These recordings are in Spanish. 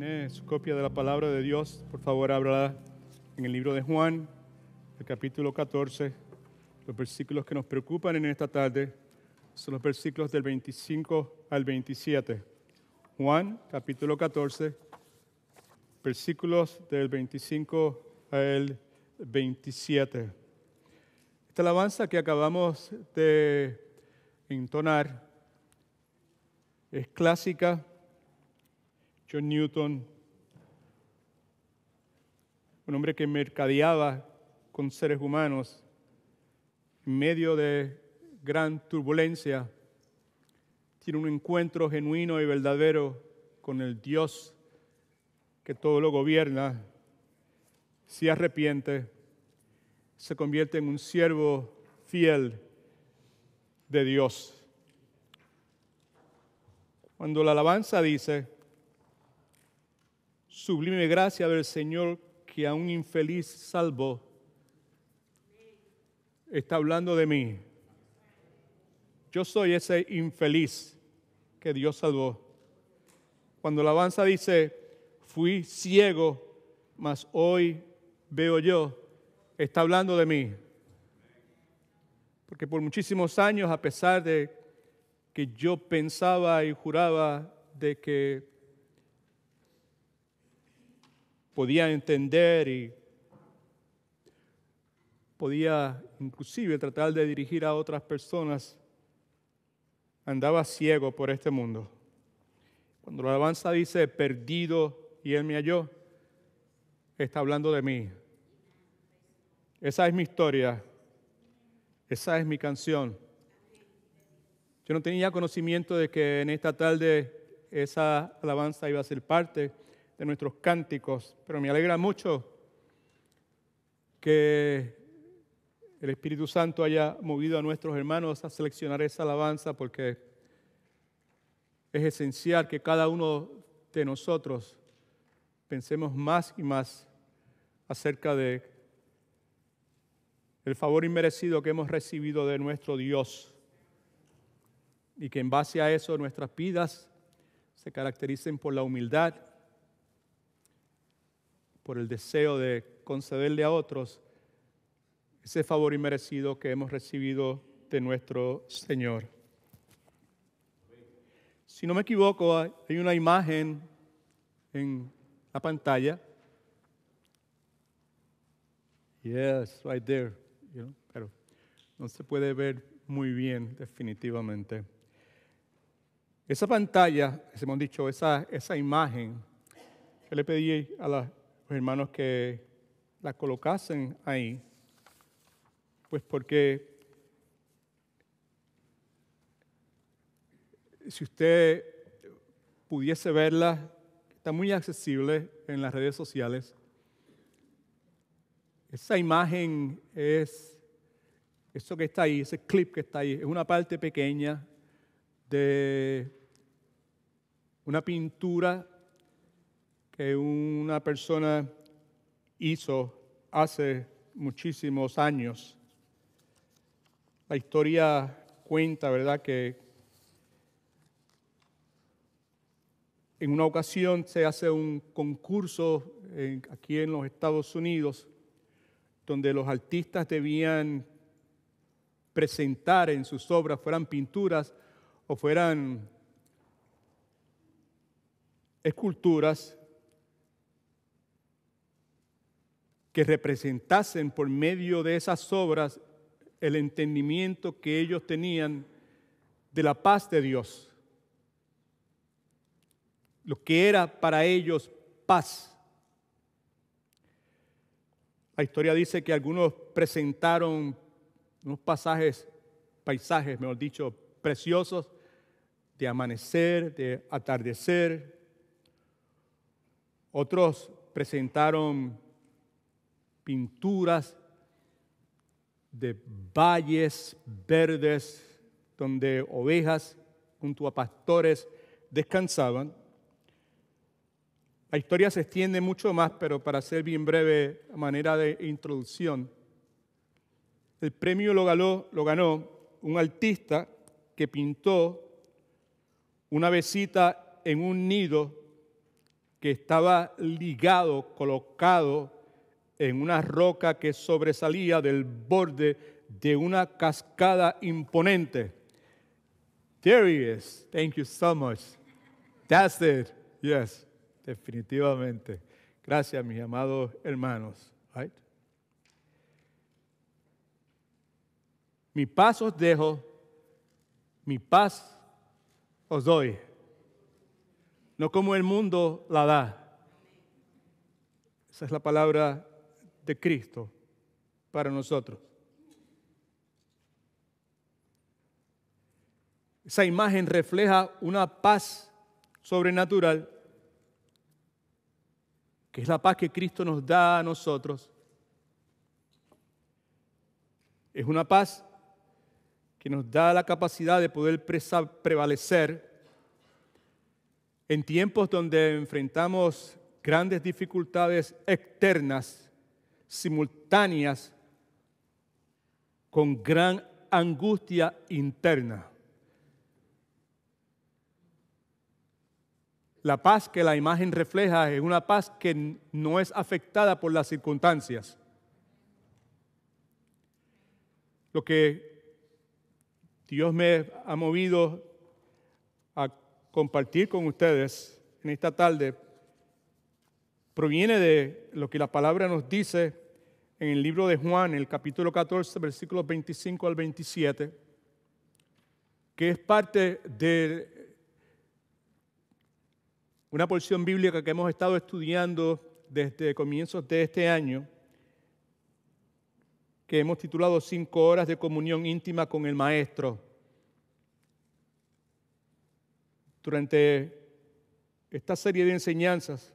Tiene su copia de la palabra de Dios, por favor, ábrala en el libro de Juan, el capítulo 14. Los versículos que nos preocupan en esta tarde son los versículos del 25 al 27. Juan, capítulo 14, versículos del 25 al 27. Esta alabanza que acabamos de entonar es clásica. John Newton, un hombre que mercadeaba con seres humanos en medio de gran turbulencia, tiene un encuentro genuino y verdadero con el Dios que todo lo gobierna, se arrepiente, se convierte en un siervo fiel de Dios. Cuando la alabanza dice: sublime gracia del Señor que a un infeliz salvó, está hablando de mí. Yo soy ese infeliz que Dios salvó. Cuando la alabanza dice: fui ciego, mas hoy veo yo, está hablando de mí. Porque por muchísimos años, a pesar de que yo pensaba y juraba de que podía entender y podía inclusive tratar de dirigir a otras personas, andaba ciego por este mundo. Cuando la alabanza dice perdido y Él me halló, está hablando de mí. Esa es mi historia. Esa es mi canción. Yo no tenía conocimiento de que en esta tarde esa alabanza iba a ser parte de nuestros cánticos, pero me alegra mucho que el Espíritu Santo haya movido a nuestros hermanos a seleccionar esa alabanza, porque es esencial que cada uno de nosotros pensemos más y más acerca de el favor inmerecido que hemos recibido de nuestro Dios, y que en base a eso nuestras vidas se caractericen por la humildad, por el deseo de concederle a otros ese favor inmerecido que hemos recibido de nuestro Señor. Si no me equivoco, hay una imagen en la pantalla. Yes, right there. Pero no se puede ver muy bien, definitivamente. Esa pantalla, hemos dicho, esa imagen, yo le pedí a los hermanos que la colocasen ahí, pues porque si usted pudiese verla, está muy accesible en las redes sociales. Esa imagen es eso que está ahí, ese clip que está ahí, es una parte pequeña de una pintura que una persona hizo hace muchísimos años. La historia cuenta, ¿verdad?, que en una ocasión se hace un concurso aquí en los Estados Unidos, donde los artistas debían presentar en sus obras, fueran pinturas o fueran esculturas, que representasen por medio de esas obras el entendimiento que ellos tenían de la paz de Dios, lo que era para ellos paz. La historia dice que algunos presentaron unos paisajes, mejor dicho, preciosos, de amanecer, de atardecer. Otros presentaron pinturas de valles verdes donde ovejas junto a pastores descansaban. La historia se extiende mucho más, pero para ser bien breve, a manera de introducción, el premio lo ganó un artista que pintó una avecita en un nido que estaba ligado, colocado en una roca que sobresalía del borde de una cascada imponente. There he is. Thank you so much. That's it. Yes, definitivamente. Gracias, mis amados hermanos. Right? Mi paz os dejo, mi paz os doy. No como el mundo la da. Esa es la palabra de Cristo para nosotros. Esa imagen refleja una paz sobrenatural, que es la paz que Cristo nos da a nosotros. Es una paz que nos da la capacidad de poder prevalecer en tiempos donde enfrentamos grandes dificultades externas, simultáneas, con gran angustia interna. La paz que la imagen refleja es una paz que no es afectada por las circunstancias. Lo que Dios me ha movido a compartir con ustedes en esta tarde proviene de lo que la palabra nos dice en el libro de Juan, en el capítulo 14, versículos 25 al 27, que es parte de una porción bíblica que hemos estado estudiando desde comienzos de este año, que hemos titulado 5 horas de comunión íntima con el Maestro. Durante esta serie de enseñanzas,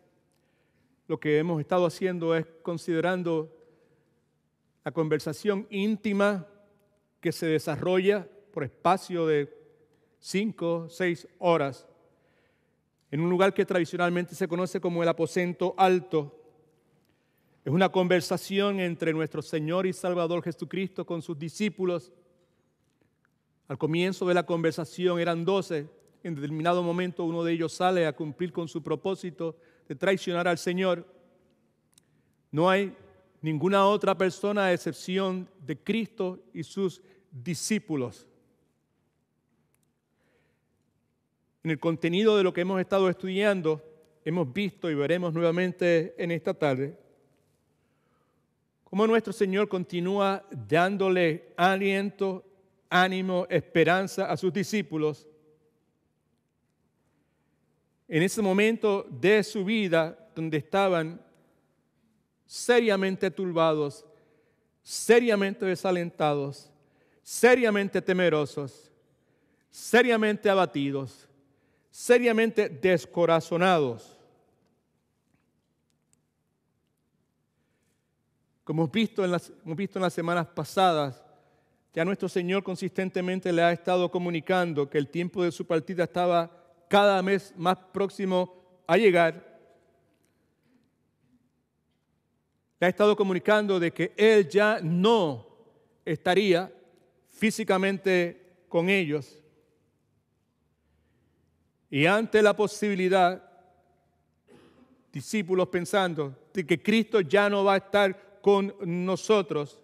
lo que hemos estado haciendo es considerando la conversación íntima que se desarrolla por espacio de 5 o 6 horas en un lugar que tradicionalmente se conoce como el aposento alto. Es una conversación entre nuestro Señor y Salvador Jesucristo con sus discípulos. Al comienzo de la conversación eran 12. En determinado momento uno de ellos sale a cumplir con su propósito de traicionar al Señor. No hay ninguna otra persona a excepción de Cristo y sus discípulos. En el contenido de lo que hemos estado estudiando, hemos visto y veremos nuevamente en esta tarde cómo nuestro Señor continúa dándole aliento, ánimo, esperanza a sus discípulos en ese momento de su vida donde estaban seriamente turbados, seriamente desalentados, seriamente temerosos, seriamente abatidos, seriamente descorazonados. Como hemos visto en las semanas pasadas, ya nuestro Señor consistentemente le ha estado comunicando que el tiempo de su partida estaba cada vez más próximo a llegar. Le ha estado comunicando de que Él ya no estaría físicamente con ellos. Y ante la posibilidad, discípulos pensando de que Cristo ya no va a estar con nosotros,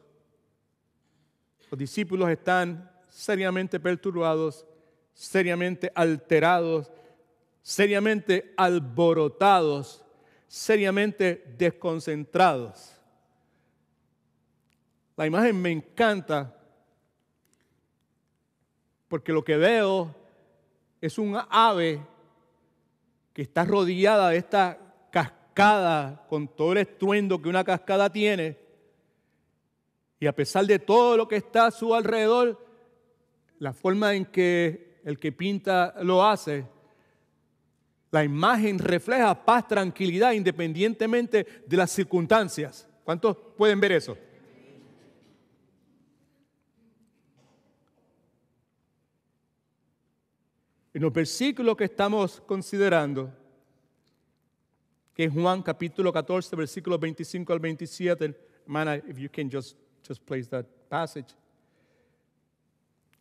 los discípulos están seriamente perturbados, seriamente alterados, seriamente alborotados, seriamente desconcentrados. La imagen me encanta porque lo que veo es un ave que está rodeada de esta cascada con todo el estruendo que una cascada tiene, y a pesar de todo lo que está a su alrededor, la forma en que el que pinta lo hace, la imagen refleja paz, tranquilidad, independientemente de las circunstancias. ¿Cuántos pueden ver eso? En los versículos que estamos considerando, que es Juan capítulo 14, versículos 25 al 27, hermana, if you can just place that passage.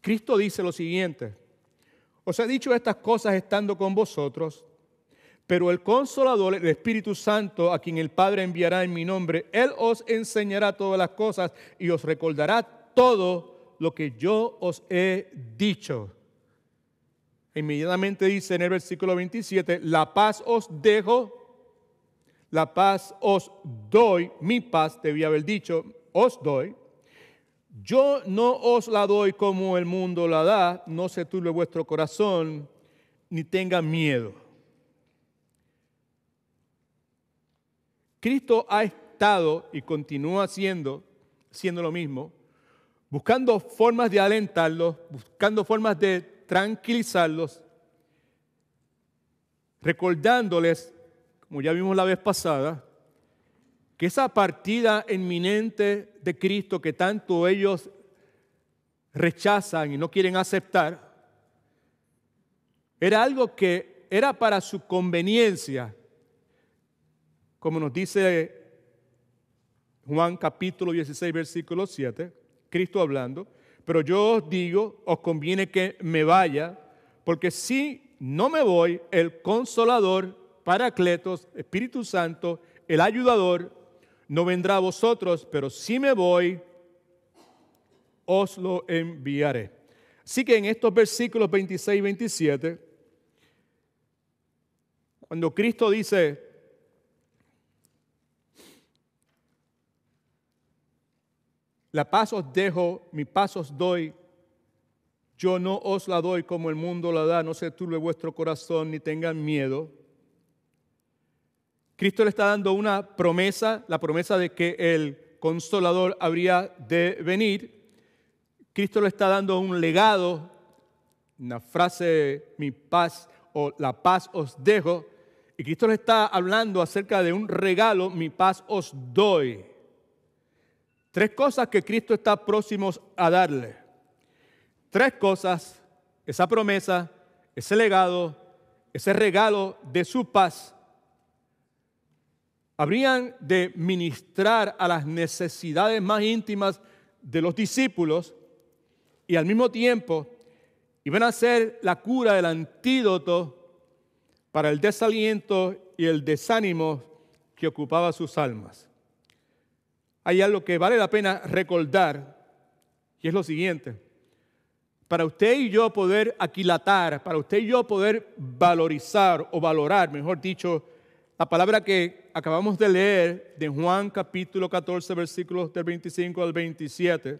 Cristo dice lo siguiente: os he dicho estas cosas estando con vosotros, Pero el Consolador, el Espíritu Santo, a quien el Padre enviará en mi nombre, Él os enseñará todas las cosas y os recordará todo lo que yo os he dicho. Inmediatamente dice en el versículo 27, la paz os dejo, la paz os doy, mi paz debía haber dicho, os doy. Yo no os la doy como el mundo la da, no se turbe vuestro corazón, ni tenga miedo. Cristo ha estado y continúa siendo lo mismo, buscando formas de alentarlos, buscando formas de tranquilizarlos, recordándoles, como ya vimos la vez pasada, que esa partida inminente de Cristo que tanto ellos rechazan y no quieren aceptar, era algo que era para su conveniencia. Como nos dice Juan capítulo 16, versículo 7, Cristo hablando, pero yo os digo, os conviene que me vaya, porque si no me voy, el Consolador, Paracletos, Espíritu Santo, el Ayudador, no vendrá a vosotros, pero si me voy, os lo enviaré. Así que en estos versículos 26 y 27, cuando Cristo dice, la paz os dejo, mi paz os doy, yo no os la doy como el mundo la da, no se turbe vuestro corazón ni tengan miedo. Cristo le está dando una promesa, la promesa de que el Consolador habría de venir. Cristo le está dando un legado, una frase, mi paz o la paz os dejo. Y Cristo le está hablando acerca de un regalo, mi paz os doy. Tres cosas que Cristo está próximo a darle. Tres cosas, esa promesa, ese legado, ese regalo de su paz, habrían de ministrar a las necesidades más íntimas de los discípulos y al mismo tiempo iban a ser la cura, el antídoto para el desaliento y el desánimo que ocupaba sus almas. Hay algo que vale la pena recordar y es lo siguiente. Para usted y yo poder aquilatar, para usted y yo poder valorizar o valorar, mejor dicho, la palabra que acabamos de leer de Juan capítulo 14, versículos del 25 al 27,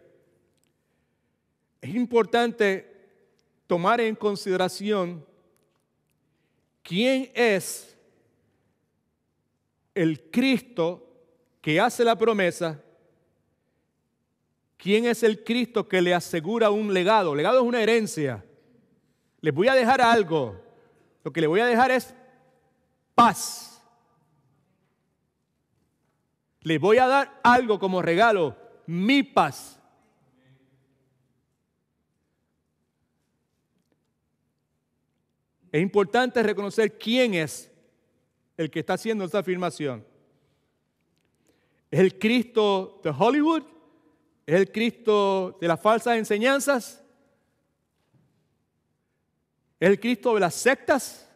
es importante tomar en consideración quién es el Cristo que hace la promesa, quién es el Cristo que le asegura un legado. Legado es una herencia. Les voy a dejar algo. Lo que le voy a dejar es paz. Les voy a dar algo como regalo, mi paz. Es importante reconocer quién es el que está haciendo esta afirmación. ¿Es el Cristo de Hollywood? ¿Es el Cristo de las falsas enseñanzas? ¿Es el Cristo de las sectas?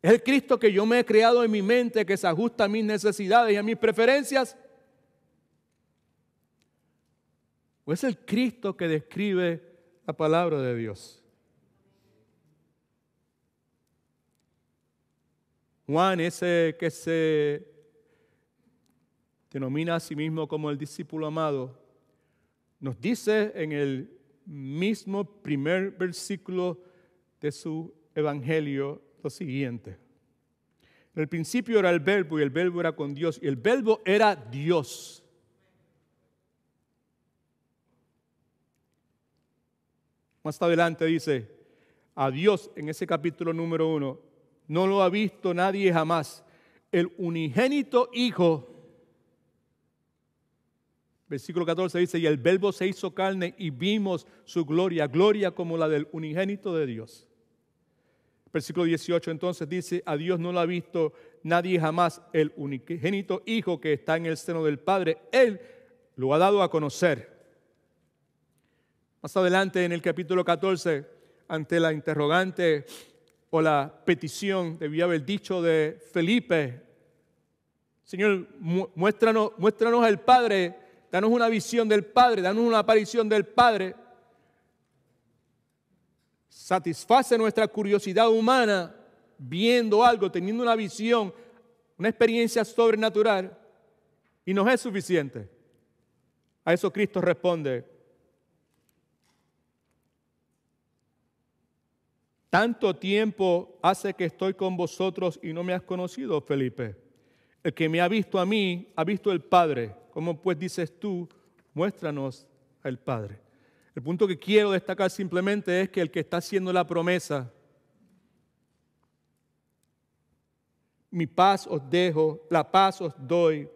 ¿Es el Cristo que yo me he creado en mi mente, que se ajusta a mis necesidades y a mis preferencias? ¿O es el Cristo que describe la palabra de Dios? Juan, ese que se denomina a sí mismo como el discípulo amado, nos dice en el mismo primer versículo de su evangelio lo siguiente. En el principio era el Verbo y el Verbo era con Dios y el Verbo era Dios. Más adelante dice, a Dios en ese capítulo número 1 no lo ha visto nadie jamás. El unigénito Hijo, versículo 14 dice, y el Verbo se hizo carne y vimos su gloria, gloria como la del unigénito de Dios. Versículo 18 entonces dice, a Dios no lo ha visto nadie jamás, el unigénito Hijo que está en el seno del Padre, Él lo ha dado a conocer. Más adelante en el capítulo 14, ante la interrogante o la petición debía haber dicho de Felipe: Señor, muéstranos al Padre, danos una visión del Padre, danos una aparición del Padre. Satisface nuestra curiosidad humana viendo algo, teniendo una visión, una experiencia sobrenatural, y nos es suficiente. A eso Cristo responde: tanto tiempo hace que estoy con vosotros y no me has conocido, Felipe. El que me ha visto a mí, ha visto al Padre. ¿Cómo pues dices tú, muéstranos al Padre? El punto que quiero destacar simplemente es que el que está haciendo la promesa, mi paz os dejo, la paz os doy,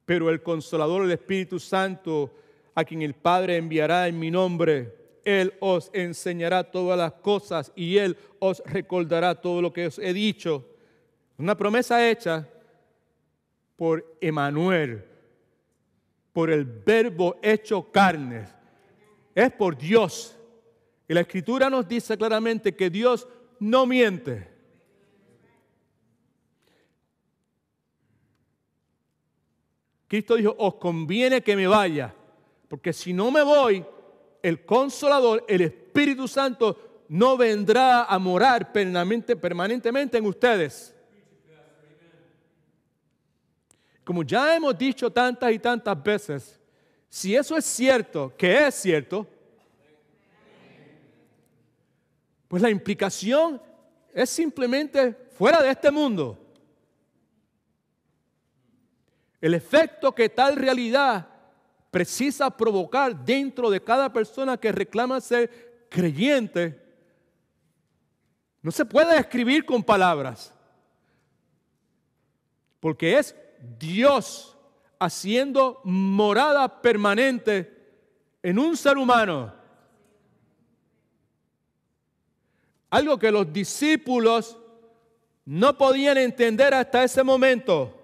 pero el Consolador, el Espíritu Santo, a quien el Padre enviará en mi nombre, Él os enseñará todas las cosas y Él os recordará todo lo que os he dicho. Una promesa hecha por Emmanuel, por el Verbo hecho carne. Es por Dios. Y la Escritura nos dice claramente que Dios no miente. Cristo dijo: os conviene que me vaya, porque si no me voy, el Consolador, el Espíritu Santo, no vendrá a morar permanentemente en ustedes. Como ya hemos dicho tantas y tantas veces, si eso es cierto, que es cierto, pues la implicación es simplemente fuera de este mundo. El efecto que tal realidad precisa provocar dentro de cada persona que reclama ser creyente no se puede describir con palabras, porque es Dios haciendo morada permanente en un ser humano. Algo que los discípulos no podían entender hasta ese momento.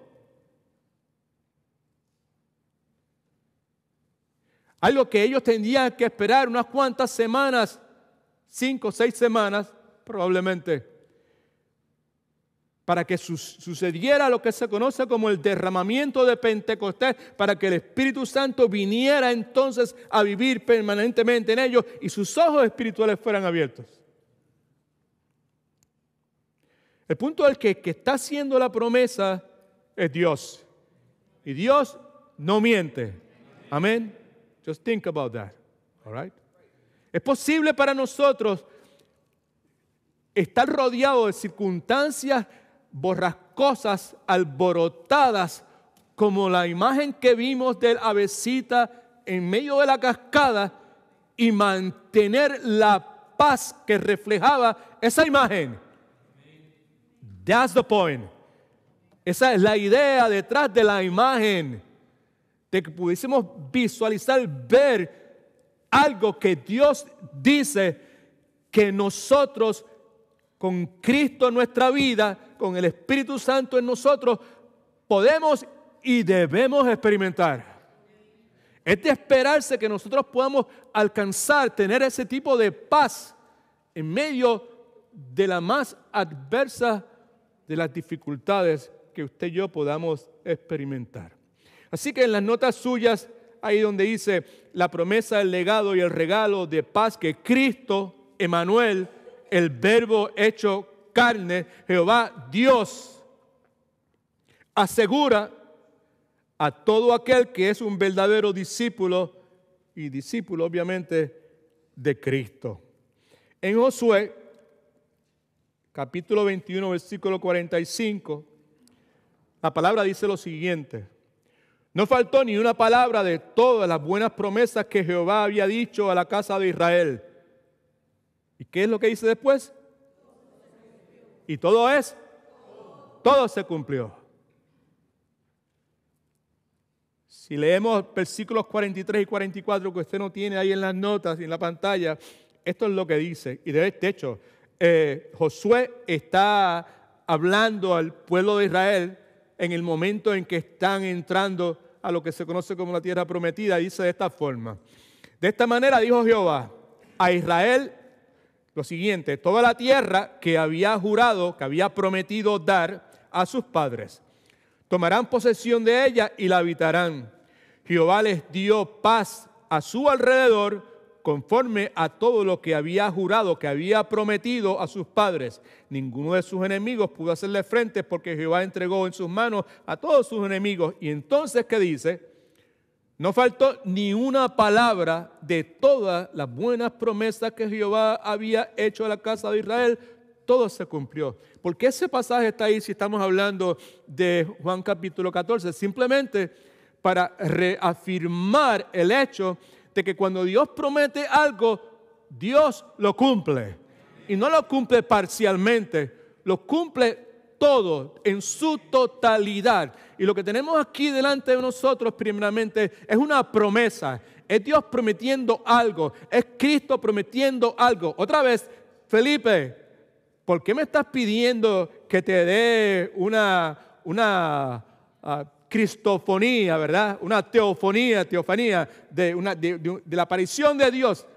Algo que ellos tendrían que esperar unas cuantas semanas, 5 o 6 semanas probablemente, para que sucediera lo que se conoce como el derramamiento de Pentecostés, para que el Espíritu Santo viniera entonces a vivir permanentemente en ellos y sus ojos espirituales fueran abiertos. El punto es que el que está haciendo la promesa es Dios. Y Dios no miente. Amén. Just think about that. All right? Es posible para nosotros estar rodeados de circunstancias borrascosas, alborotadas, como la imagen que vimos del avecita en medio de la cascada, y mantener la paz que reflejaba esa imagen. That's the point. Esa es la idea detrás de la imagen, de que pudiésemos visualizar, ver algo que Dios dice que nosotros, con Cristo en nuestra vida, con el Espíritu Santo en nosotros, podemos y debemos experimentar. Es de esperarse que nosotros podamos alcanzar, tener ese tipo de paz en medio de la más adversa de las dificultades que usted y yo podamos experimentar. Así que en las notas suyas, ahí donde dice la promesa, el legado y el regalo de paz que Cristo, Emmanuel, el Verbo hecho carne, Jehová Dios, asegura a todo aquel que es un verdadero discípulo, y discípulo obviamente de Cristo. En Josué, capítulo 21, versículo 45, la palabra dice lo siguiente: no faltó ni una palabra de todas las buenas promesas que Jehová había dicho a la casa de Israel. ¿Y qué es lo que dice después? Y todo se cumplió. Si leemos versículos 43 y 44 que usted no tiene ahí en las notas y en la pantalla, esto es lo que dice. Y de hecho, Josué está hablando al pueblo de Israel en el momento en que están entrando a lo que se conoce como la tierra prometida. Dice de esta forma: de esta manera dijo Jehová a Israel: lo siguiente: toda la tierra que había jurado, que había prometido dar a sus padres, tomarán posesión de ella y la habitarán. Jehová les dio paz a su alrededor, conforme a todo lo que había jurado, que había prometido a sus padres. Ninguno de sus enemigos pudo hacerle frente, porque Jehová entregó en sus manos a todos sus enemigos. Y entonces, ¿qué dice? No faltó ni una palabra de todas las buenas promesas que Jehová había hecho a la casa de Israel. Todo se cumplió. ¿Por qué ese pasaje está ahí si estamos hablando de Juan capítulo 14? Simplemente para reafirmar el hecho de que cuando Dios promete algo, Dios lo cumple. Y no lo cumple parcialmente, lo cumple todo, en su totalidad. Y lo que tenemos aquí delante de nosotros primeramente es una promesa. Es Dios prometiendo algo, es Cristo prometiendo algo. Otra vez, Felipe, ¿por qué me estás pidiendo que te dé una cristofonía, ¿verdad? Una teofanía de la aparición de Dios?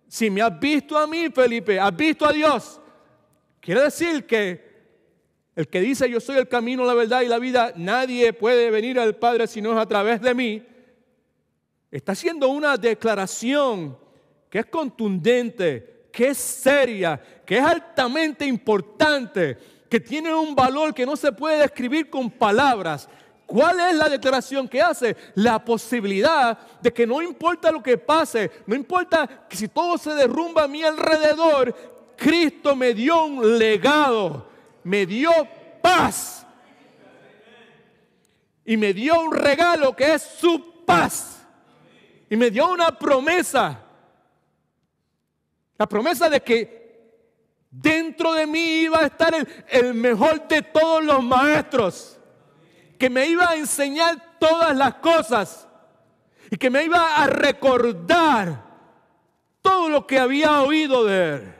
Si me has visto a mí, Felipe, has visto a Dios. Quiere decir que el que dice yo soy el camino, la verdad y la vida, nadie puede venir al Padre si no es a través de mí, está haciendo una declaración que es contundente, que es seria, que es altamente importante, que tiene un valor que no se puede describir con palabras. ¿Cuál es la declaración que hace? La posibilidad de que no importa lo que pase, no importa que si todo se derrumba a mi alrededor, Cristo me dio un legado, me dio paz y me dio un regalo que es su paz y me dio una promesa, la promesa de que dentro de mí iba a estar el mejor de todos los maestros, que me iba a enseñar todas las cosas y que me iba a recordar todo lo que había oído de Él.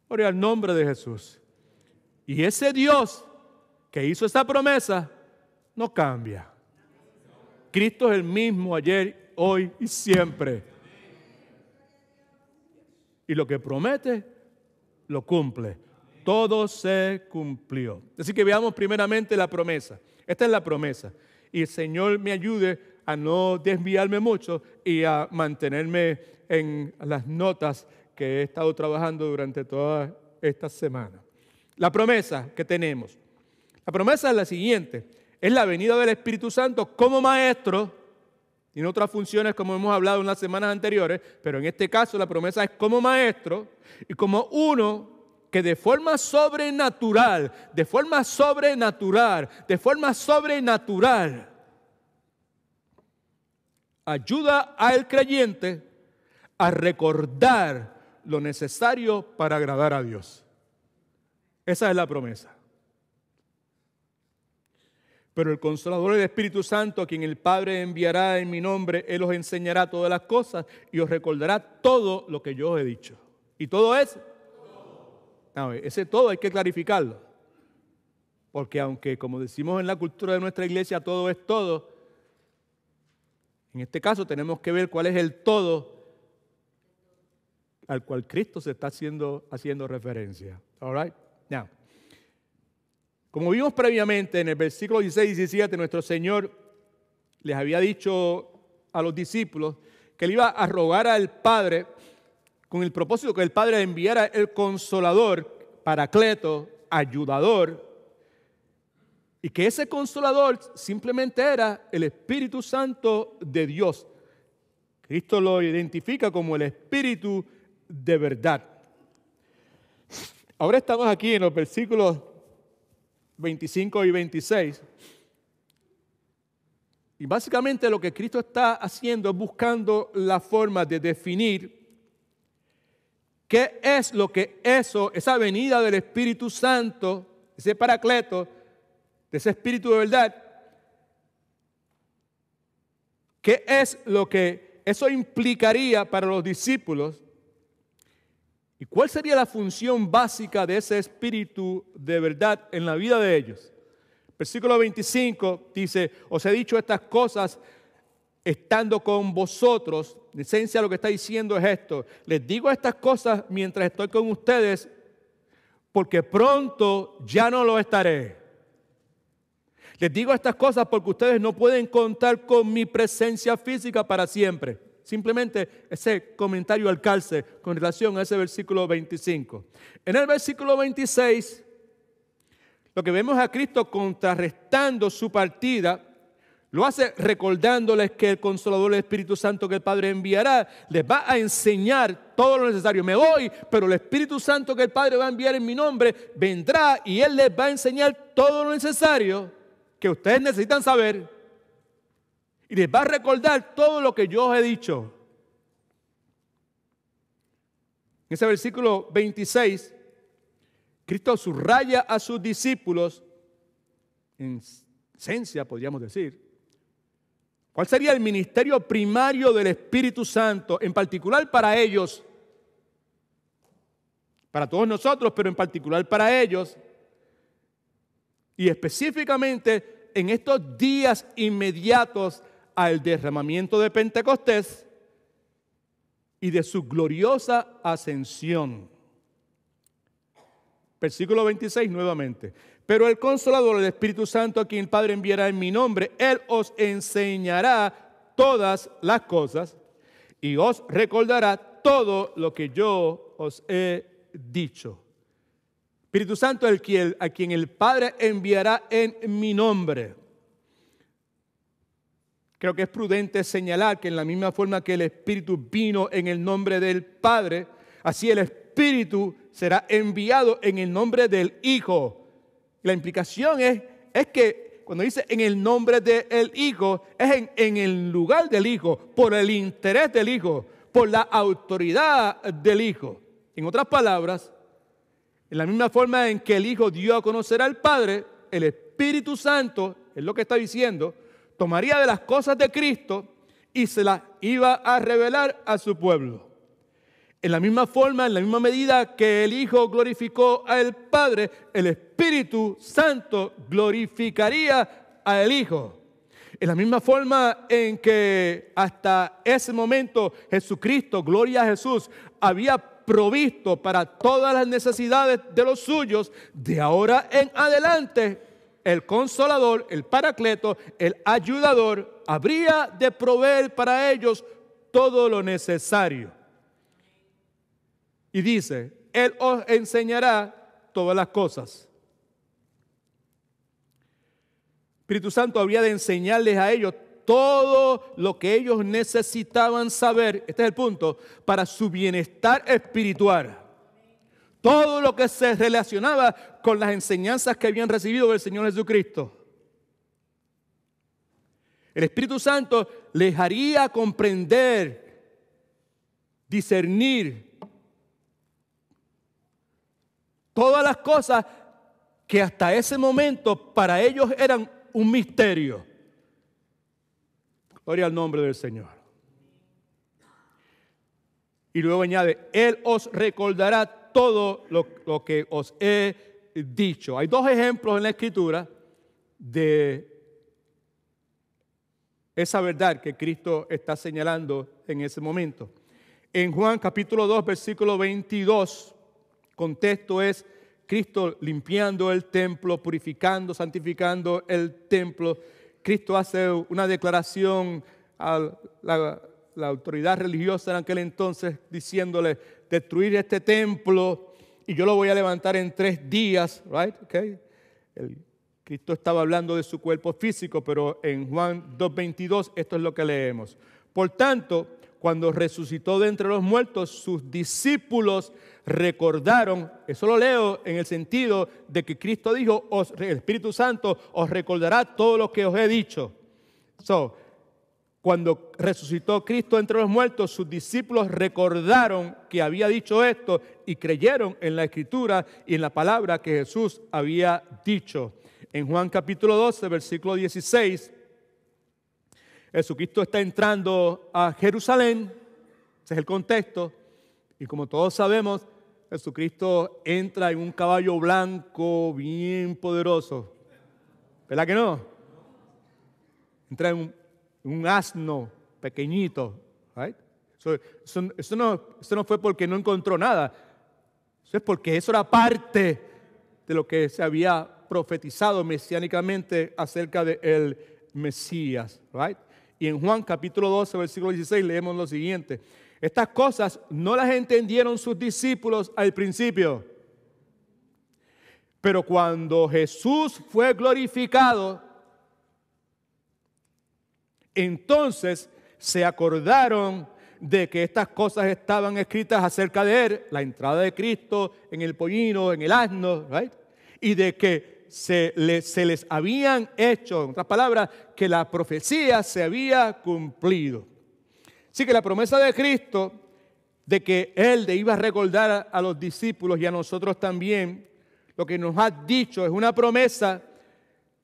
Gloria al nombre de Jesús. Y ese Dios que hizo esa promesa no cambia. Cristo es el mismo ayer, hoy y siempre. Y lo que promete, lo cumple. Todo se cumplió. Así que veamos primeramente la promesa. Esta es la promesa. Y el Señor me ayude a no desviarme mucho y a mantenerme en las notas que he estado trabajando durante toda esta semana. La promesa que tenemos. La promesa es la siguiente. Es la venida del Espíritu Santo como maestro. Tiene otras funciones como hemos hablado en las semanas anteriores, pero en este caso la promesa es como maestro y como uno que de forma sobrenatural ayuda al creyente a recordar lo necesario para agradar a Dios. Esa es la promesa. Pero el Consolador, el Espíritu Santo, a quien el Padre enviará en mi nombre, Él os enseñará todas las cosas y os recordará todo lo que yo os he dicho. ¿Y todo es? No, ese todo hay que clarificarlo. Porque aunque, como decimos en la cultura de nuestra iglesia, todo es todo, en este caso tenemos que ver cuál es el todo al cual Cristo se está haciendo referencia. All right? Now, como vimos previamente en el versículo 16 y 17, nuestro Señor les había dicho a los discípulos que Él iba a rogar al Padre con el propósito que el Padre enviara el Consolador, Paracleto, ayudador, y que ese Consolador simplemente era el Espíritu Santo de Dios. Cristo lo identifica como el Espíritu de verdad. Ahora estamos aquí en los versículos 25 y 26. Y básicamente lo que Cristo está haciendo es buscando la forma de definir qué es lo que esa venida del Espíritu Santo, ese Paracleto, de ese Espíritu de verdad, qué es lo que eso implicaría para los discípulos. ¿Y cuál sería la función básica de ese Espíritu de verdad en la vida de ellos? Versículo 25 dice, os he dicho estas cosas estando con vosotros. En esencia lo que está diciendo es esto: les digo estas cosas mientras estoy con ustedes, porque pronto ya no lo estaré. Les digo estas cosas porque ustedes no pueden contar con mi presencia física para siempre. Simplemente ese comentario al calce con relación a ese versículo 25. En el versículo 26, lo que vemos a Cristo contrarrestando su partida, lo hace recordándoles que el Consolador, el Espíritu Santo que el Padre enviará, les va a enseñar todo lo necesario. Me voy, pero el Espíritu Santo que el Padre va a enviar en mi nombre vendrá y Él les va a enseñar todo lo necesario que ustedes necesitan saber y les va a recordar todo lo que yo os he dicho. En ese versículo 26, Cristo subraya a sus discípulos, en esencia podríamos decir, ¿cuál sería el ministerio primario del Espíritu Santo, en particular para ellos? Para todos nosotros, pero en particular para ellos. Y específicamente en estos días inmediatos al derramamiento de Pentecostés y de su gloriosa ascensión. Versículo 26 nuevamente. Pero el Consolador, el Espíritu Santo, a quien el Padre enviará en mi nombre, Él os enseñará todas las cosas y os recordará todo lo que yo os he dicho. Espíritu Santo, a quien el Padre enviará en mi nombre. Creo que es prudente señalar que en la misma forma que el Espíritu vino en el nombre del Padre, así el Espíritu será enviado en el nombre del Hijo. La implicación es que cuando dice en el nombre del Hijo, es en el lugar del Hijo, por el interés del Hijo, por la autoridad del Hijo. En otras palabras, en la misma forma en que el Hijo dio a conocer al Padre, el Espíritu Santo, es lo que está diciendo, tomaría de las cosas de Cristo y se las iba a revelar a su pueblo. En la misma forma, en la misma medida que el Hijo glorificó al Padre, el Espíritu Santo glorificaría al Hijo. En la misma forma en que hasta ese momento Jesucristo, gloria a Jesús, había provisto para todas las necesidades de los suyos, de ahora en adelante el Consolador, el Paracleto, el Ayudador, habría de proveer para ellos todo lo necesario. Y dice, Él os enseñará todas las cosas. Espíritu Santo habría de enseñarles a ellos todo lo que ellos necesitaban saber, este es el punto, para su bienestar espiritual. Todo lo que se relacionaba con las enseñanzas que habían recibido del Señor Jesucristo. El Espíritu Santo les haría comprender, discernir todas las cosas que hasta ese momento para ellos eran un misterio. Gloria al nombre del Señor. Y luego añade, Él os recordará todo lo que os he dicho. Hay dos ejemplos en la Escritura de esa verdad que Cristo está señalando en ese momento. En Juan capítulo 2, versículo 22, contexto es Cristo limpiando el templo, purificando, santificando el templo. Cristo hace una declaración a la autoridad religiosa en aquel entonces diciéndole, destruir este templo y yo lo voy a levantar en 3 días, right? Okay. Cristo estaba hablando de su cuerpo físico, pero en Juan 2:22 esto es lo que leemos. Por tanto, cuando resucitó de entre los muertos, sus discípulos recordaron, eso lo leo en el sentido de que Cristo dijo, el Espíritu Santo os recordará todo lo que os he dicho. Cuando resucitó Cristo entre los muertos, sus discípulos recordaron que había dicho esto y creyeron en la Escritura y en la palabra que Jesús había dicho. En Juan capítulo 12, versículo 16, Jesucristo está entrando a Jerusalén, ese es el contexto, y como todos sabemos, Jesucristo entra en un caballo blanco bien poderoso. ¿Verdad que no? Entra en un asno pequeñito. Right? Eso no fue porque no encontró nada. Eso es porque eso era parte de lo que se había profetizado mesiánicamente acerca del Mesías. Right? Y en Juan capítulo 12, versículo 16, leemos lo siguiente. Estas cosas no las entendieron sus discípulos al principio. Pero cuando Jesús fue glorificado, entonces se acordaron de que estas cosas estaban escritas acerca de Él, la entrada de Cristo en el pollino, en el asno, right? Y de que se les habían hecho, en otras palabras, que la profecía se había cumplido. Así que la promesa de Cristo de que Él le iba a recordar a los discípulos y a nosotros también, lo que nos ha dicho es una promesa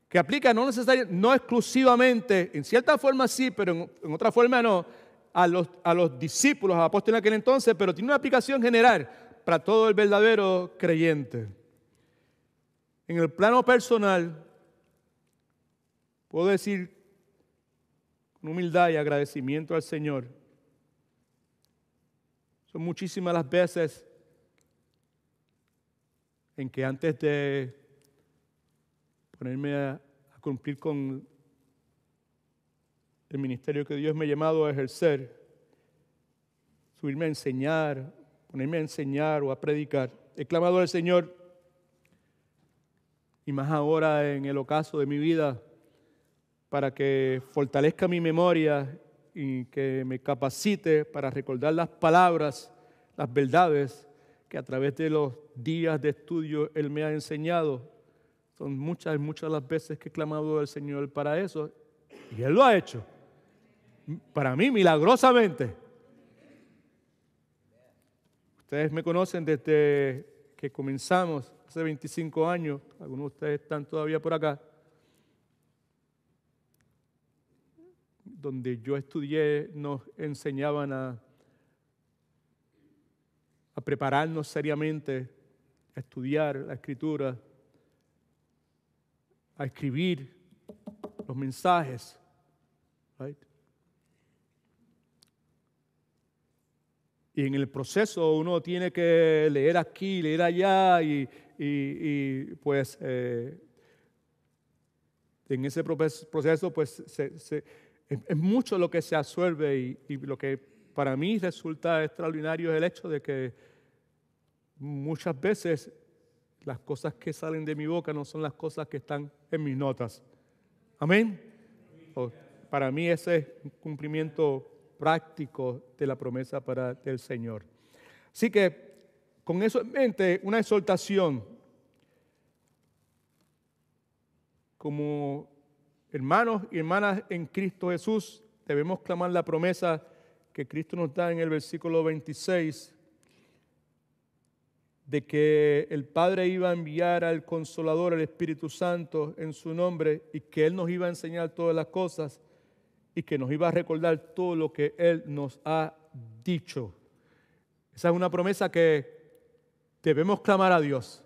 que aplica no exclusivamente, en cierta forma sí, pero en otra forma no, a los discípulos, a los apóstoles en aquel entonces, pero tiene una aplicación general para todo el verdadero creyente. En el plano personal, puedo decir con humildad y agradecimiento al Señor, son muchísimas las veces en que antes de ponerme a cumplir con el ministerio que Dios me ha llamado a ejercer, subirme a enseñar, ponerme a enseñar o a predicar, he clamado al Señor, y más ahora en el ocaso de mi vida, para que fortalezca mi memoria y que me capacite para recordar las palabras, las verdades que a través de los días de estudio Él me ha enseñado. Son muchas las veces que he clamado al Señor para eso, y Él lo ha hecho. Para mí, milagrosamente. Ustedes me conocen desde que comenzamos, hace 25 años. Algunos de ustedes están todavía por acá. Donde yo estudié, nos enseñaban a prepararnos seriamente, a estudiar la Escritura, a escribir los mensajes. Right? Y en el proceso uno tiene que leer aquí, leer allá y pues en ese proceso pues es mucho lo que se absorbe y lo que para mí resulta extraordinario es el hecho de que muchas veces las cosas que salen de mi boca no son las cosas que están en mis notas. Amén. Para mí ese es un cumplimiento práctico de la promesa del Señor. Así que con eso en mente, una exhortación como hermanos y hermanas en Cristo Jesús, debemos clamar la promesa que Cristo nos da en el versículo 26 de que el Padre iba a enviar al Consolador, el Espíritu Santo, en su nombre, y que Él nos iba a enseñar todas las cosas y que nos iba a recordar todo lo que Él nos ha dicho. Esa es una promesa que debemos clamar a Dios.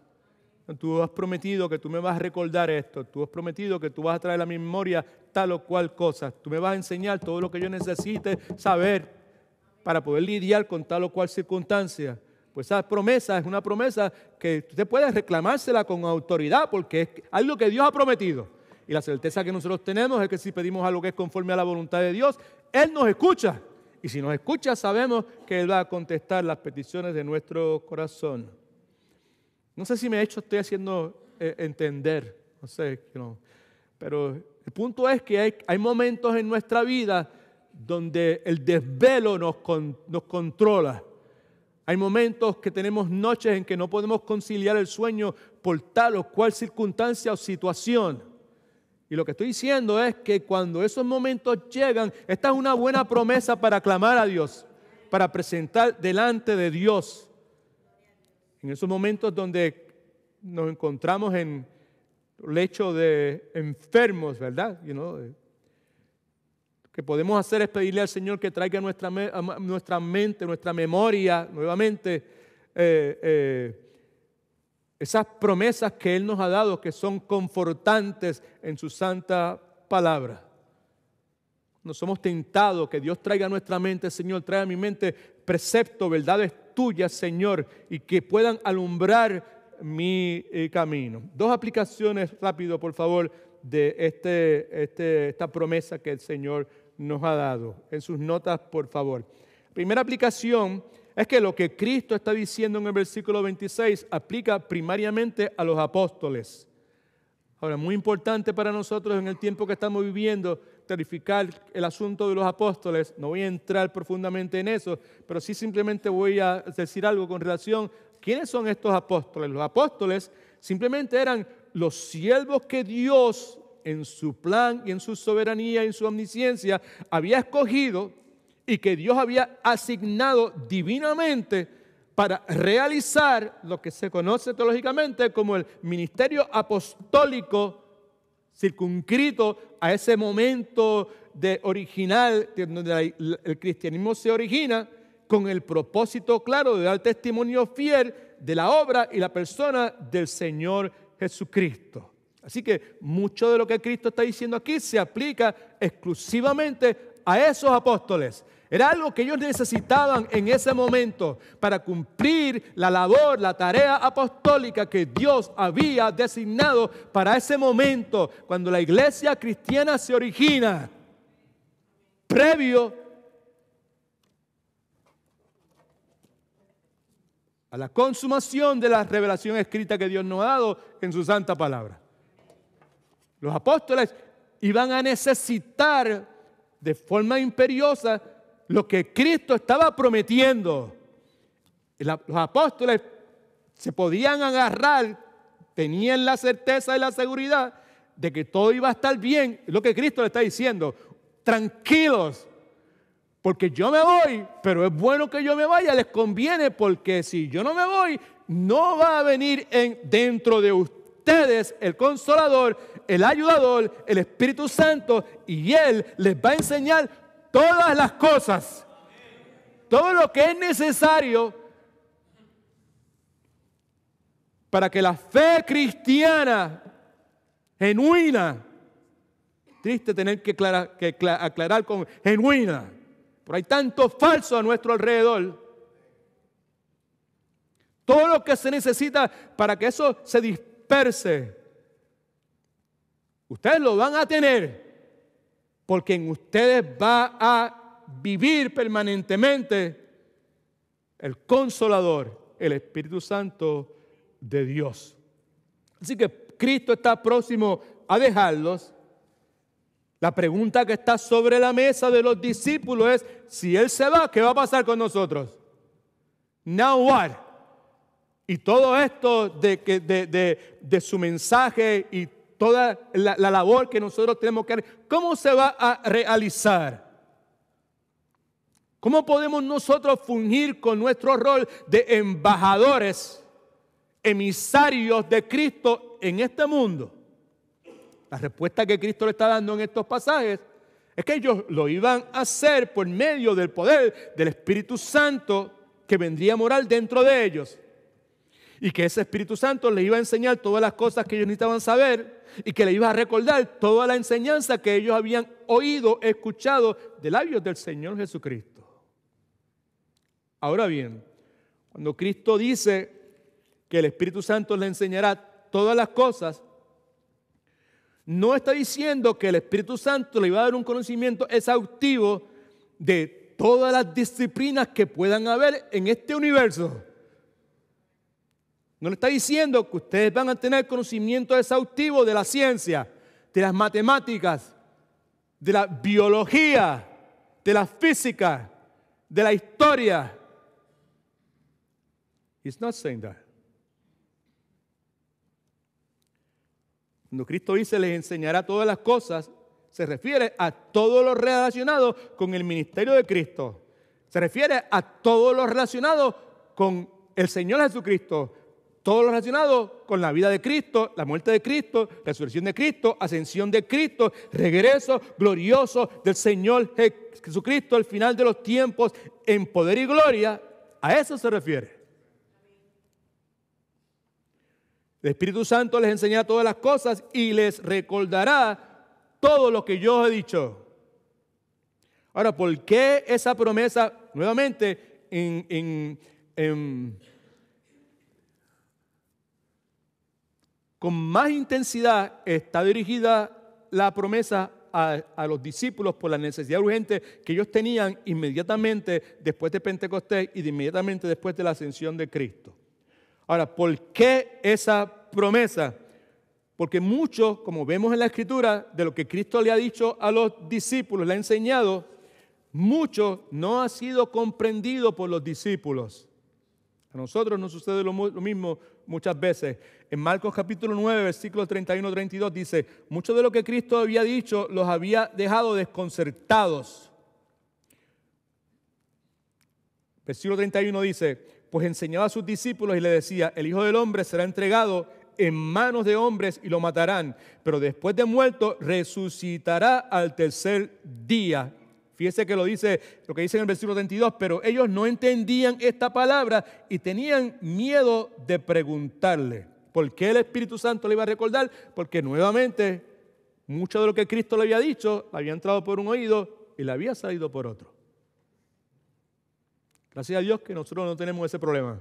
Tú has prometido que tú me vas a recordar esto. Tú has prometido que tú vas a traer a mi memoria tal o cual cosa. Tú me vas a enseñar todo lo que yo necesite saber para poder lidiar con tal o cual circunstancia. Pues esa promesa es una promesa que usted puede reclamársela con autoridad porque es algo que Dios ha prometido. Y la certeza que nosotros tenemos es que si pedimos algo que es conforme a la voluntad de Dios, Él nos escucha. Y si nos escucha, sabemos que Él va a contestar las peticiones de nuestro corazón. No sé si estoy haciendo entender, no sé, pero el punto es que hay momentos en nuestra vida donde el desvelo nos controla. Hay momentos que tenemos noches en que no podemos conciliar el sueño por tal o cual circunstancia o situación. Y lo que estoy diciendo es que cuando esos momentos llegan, esta es una buena promesa para clamar a Dios, para presentar delante de Dios. En esos momentos donde nos encontramos en lecho de enfermos, ¿verdad? Que podemos hacer es pedirle al Señor que traiga a nuestra mente, nuestra memoria, nuevamente, esas promesas que Él nos ha dado, que son confortantes en su santa palabra. No somos tentados, que Dios traiga a nuestra mente, Señor, trae a mi mente precepto, verdades tuyas, Señor, y que puedan alumbrar mi camino. Dos aplicaciones rápido, por favor, de esta promesa que el Señor nos ha dado. En sus notas, por favor. Primera aplicación es que lo que Cristo está diciendo en el versículo 26 aplica primariamente a los apóstoles. Ahora, muy importante para nosotros en el tiempo que estamos viviendo, clarificar el asunto de los apóstoles. No voy a entrar profundamente en eso, pero sí simplemente voy a decir algo con relación a quiénes son estos apóstoles. Los apóstoles simplemente eran los siervos que Dios, en su plan y en su soberanía y en su omnisciencia, había escogido y que Dios había asignado divinamente para realizar lo que se conoce teológicamente como el ministerio apostólico circunscrito a ese momento original donde el cristianismo se origina, con el propósito claro de dar testimonio fiel de la obra y la persona del Señor Jesucristo. Así que mucho de lo que Cristo está diciendo aquí se aplica exclusivamente a esos apóstoles. Era algo que ellos necesitaban en ese momento para cumplir la labor, la tarea apostólica que Dios había designado para ese momento, cuando la iglesia cristiana se origina, previo a la consumación de la revelación escrita que Dios nos ha dado en su santa palabra. Los apóstoles iban a necesitar de forma imperiosa lo que Cristo estaba prometiendo. Los apóstoles se podían agarrar, tenían la certeza y la seguridad de que todo iba a estar bien. Es lo que Cristo le está diciendo. Tranquilos, porque yo me voy, pero es bueno que yo me vaya, les conviene, porque si yo no me voy, no va a venir dentro de ustedes el Consolador, el Ayudador, el Espíritu Santo, y Él les va a enseñar todas las cosas, todo lo que es necesario para que la fe cristiana genuina, triste tener que aclarar con genuina, pero hay tanto falso a nuestro alrededor, todo lo que se necesita para que eso se disperse, ustedes lo van a tener, porque en ustedes va a vivir permanentemente el Consolador, el Espíritu Santo de Dios. Así que Cristo está próximo a dejarlos. La pregunta que está sobre la mesa de los discípulos es, si Él se va, ¿qué va a pasar con nosotros? Now what? Y todo esto de su mensaje y toda la labor que nosotros tenemos que hacer, ¿cómo se va a realizar? ¿Cómo podemos nosotros fungir con nuestro rol de embajadores, emisarios de Cristo en este mundo? La respuesta que Cristo le está dando en estos pasajes es que ellos lo iban a hacer por medio del poder del Espíritu Santo que vendría a morar dentro de ellos. Y que ese Espíritu Santo les iba a enseñar todas las cosas que ellos necesitaban saber y que les iba a recordar toda la enseñanza que ellos habían oído, escuchado de labios del Señor Jesucristo. Ahora bien, cuando Cristo dice que el Espíritu Santo les enseñará todas las cosas, no está diciendo que el Espíritu Santo le iba a dar un conocimiento exhaustivo de todas las disciplinas que puedan haber en este universo. No le está diciendo que ustedes van a tener conocimiento exhaustivo de la ciencia, de las matemáticas, de la biología, de la física, de la historia. He's not saying that. Cuando Cristo dice les enseñará todas las cosas, se refiere a todo lo relacionado con el ministerio de Cristo. Se refiere a todo lo relacionado con el Señor Jesucristo. Todo lo relacionado con la vida de Cristo, la muerte de Cristo, resurrección de Cristo, ascensión de Cristo, regreso glorioso del Señor Jesucristo al final de los tiempos en poder y gloria. A eso se refiere. El Espíritu Santo les enseñará todas las cosas y les recordará todo lo que yo os he dicho. Ahora, ¿por qué esa promesa? Nuevamente, con más intensidad está dirigida la promesa a los discípulos por la necesidad urgente que ellos tenían inmediatamente después de Pentecostés y inmediatamente después de la ascensión de Cristo. Ahora, ¿por qué esa promesa? Porque mucho, como vemos en la Escritura, de lo que Cristo le ha dicho a los discípulos, le ha enseñado, mucho no ha sido comprendido por los discípulos. A nosotros nos sucede lo mismo muchas veces. En Marcos capítulo 9, versículos 31-32 dice, mucho de lo que Cristo había dicho los había dejado desconcertados. Versículo 31 dice, pues enseñaba a sus discípulos y le decía, el Hijo del Hombre será entregado en manos de hombres y lo matarán, pero después de muerto resucitará al tercer día. Fíjese que lo que dice en el versículo 32, pero ellos no entendían esta palabra y tenían miedo de preguntarle. ¿Por qué el Espíritu Santo le iba a recordar? Porque nuevamente, mucho de lo que Cristo le había dicho, había entrado por un oído y le había salido por otro. Gracias a Dios que nosotros no tenemos ese problema.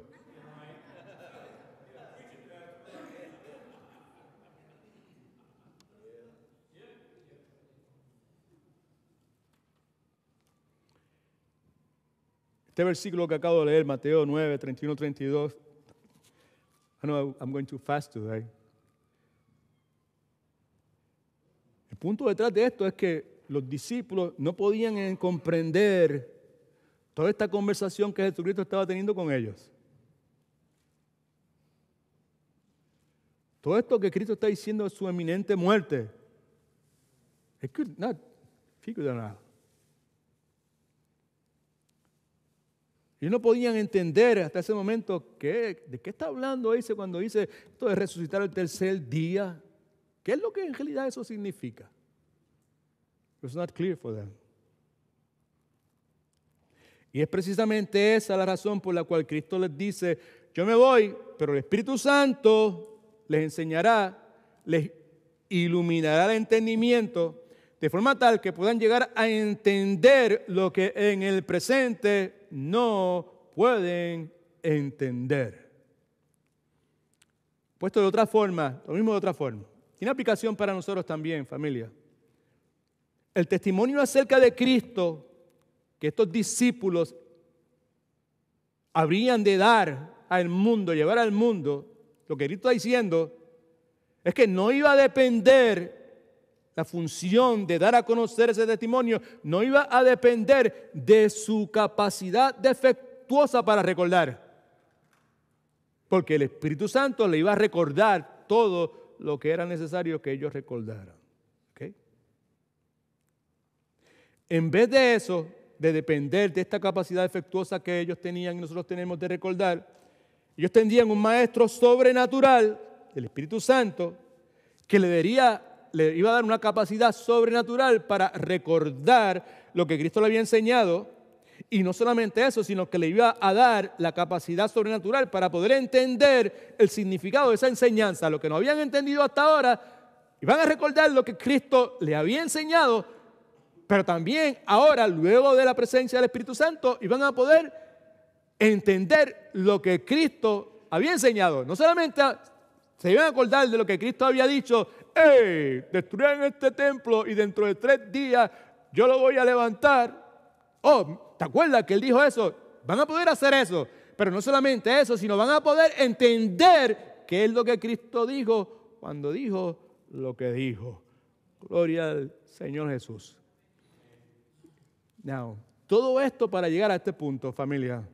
Este versículo que acabo de leer, Mateo 9, 31-32. I know I'm going too fast today. El punto detrás de esto es que los discípulos no podían comprender toda esta conversación que Jesucristo estaba teniendo con ellos. Todo esto que Cristo está diciendo de su eminente muerte. They could not figure that out. Y no podían entender hasta ese momento de qué está hablando ese cuando dice esto de resucitar el tercer día. ¿Qué es lo que en realidad eso significa? It was not clear for them. Y es precisamente esa la razón por la cual Cristo les dice, yo me voy, pero el Espíritu Santo les enseñará, les iluminará el entendimiento, de forma tal que puedan llegar a entender lo que en el presente no pueden entender. Puesto de otra forma, lo mismo de otra forma. Tiene aplicación para nosotros también, familia. El testimonio acerca de Cristo que estos discípulos habrían de dar al mundo, llevar al mundo, lo que Cristo está diciendo es que no iba a depender la función de dar a conocer ese testimonio, no iba a depender de su capacidad defectuosa para recordar, porque el Espíritu Santo le iba a recordar todo lo que era necesario que ellos recordaran. ¿Okay? En vez de eso, de depender de esta capacidad defectuosa que ellos tenían y nosotros tenemos de recordar, ellos tendrían un maestro sobrenatural, el Espíritu Santo, que le iba a dar una capacidad sobrenatural para recordar lo que Cristo le había enseñado, y no solamente eso, sino que le iba a dar la capacidad sobrenatural para poder entender el significado de esa enseñanza, lo que no habían entendido hasta ahora, y van a recordar lo que Cristo le había enseñado, pero también ahora, luego de la presencia del Espíritu Santo, iban a poder entender lo que Cristo había enseñado. No solamente se iban a acordar de lo que Cristo había dicho, destruyan este templo y dentro de 3 días yo lo voy a levantar. Oh, ¿te acuerdas que Él dijo eso? Van a poder hacer eso, pero no solamente eso, sino van a poder entender qué es lo que Cristo dijo cuando dijo lo que dijo. Gloria al Señor Jesús. Now, todo esto para llegar a este punto, familia.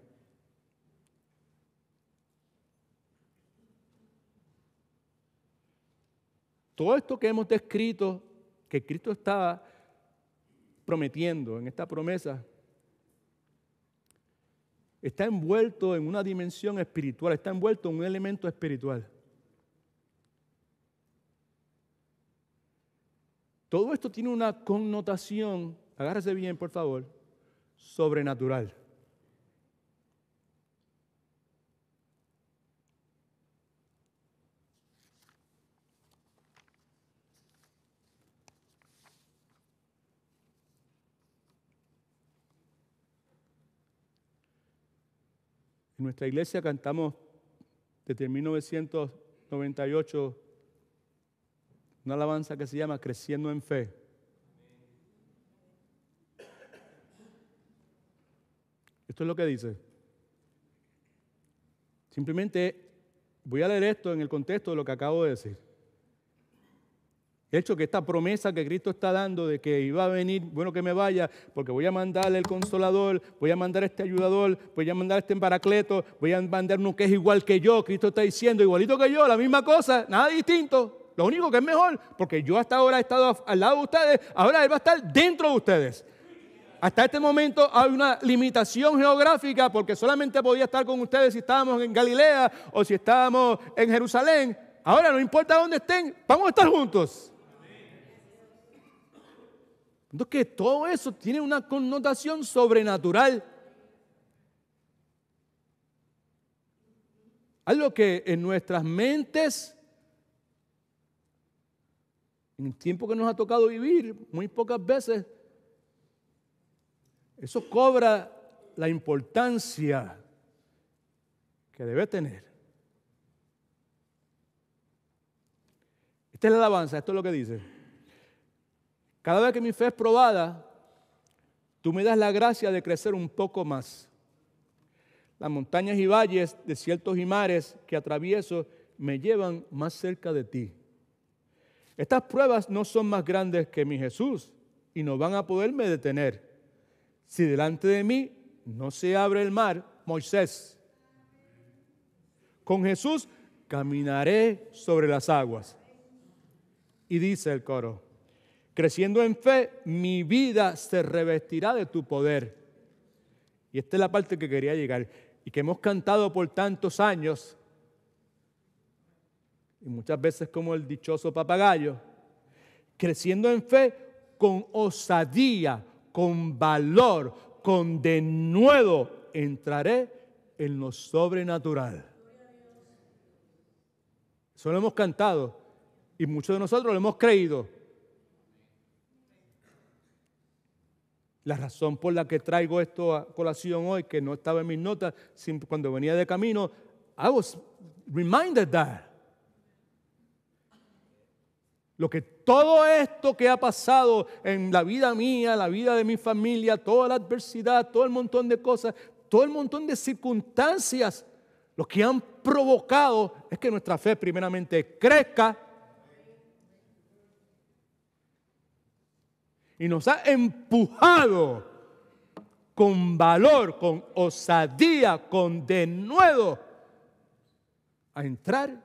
Todo esto que hemos descrito, que Cristo estaba prometiendo en esta promesa, está envuelto en una dimensión espiritual, está envuelto en un elemento espiritual. Todo esto tiene una connotación, agárrese bien por favor, sobrenatural. En nuestra iglesia cantamos desde 1998 una alabanza que se llama Creciendo en Fe. Esto es lo que dice. Simplemente voy a leer esto en el contexto de lo que acabo de decir. El hecho que esta promesa que Cristo está dando de que iba a venir, bueno que me vaya, porque voy a mandarle el Consolador, voy a mandar este ayudador, voy a mandar este Paracleto, voy a mandar uno que es igual que yo. Cristo está diciendo, igualito que yo, la misma cosa, nada distinto. Lo único que es mejor, porque yo hasta ahora he estado al lado de ustedes, ahora Él va a estar dentro de ustedes. Hasta este momento hay una limitación geográfica porque solamente podía estar con ustedes si estábamos en Galilea o si estábamos en Jerusalén. Ahora no importa dónde estén, vamos a estar juntos. Entonces que todo eso tiene una connotación sobrenatural. Algo que en nuestras mentes, en el tiempo que nos ha tocado vivir, muy pocas veces, eso cobra la importancia que debe tener. Esta es la alabanza, esto es lo que dice. Cada vez que mi fe es probada, tú me das la gracia de crecer un poco más. Las montañas y valles, desiertos y mares que atravieso me llevan más cerca de ti. Estas pruebas no son más grandes que mi Jesús y no van a poderme detener. Si delante de mí no se abre el mar, Moisés, con Jesús caminaré sobre las aguas. Y dice el coro, creciendo en fe, mi vida se revestirá de tu poder. Y esta es la parte que quería llegar y que hemos cantado por tantos años, y muchas veces como el dichoso papagayo, creciendo en fe con osadía, con valor, con denuedo, entraré en lo sobrenatural. Eso lo hemos cantado y muchos de nosotros lo hemos creído. La razón por la que traigo esto a colación hoy, que no estaba en mis notas, cuando venía de camino, I was reminded that. Todo esto que ha pasado en la vida mía, la vida de mi familia, toda la adversidad, todo el montón de cosas, todo el montón de circunstancias, lo que han provocado es que nuestra fe primeramente crezca y nos ha empujado con valor, con osadía, con denuedo a entrar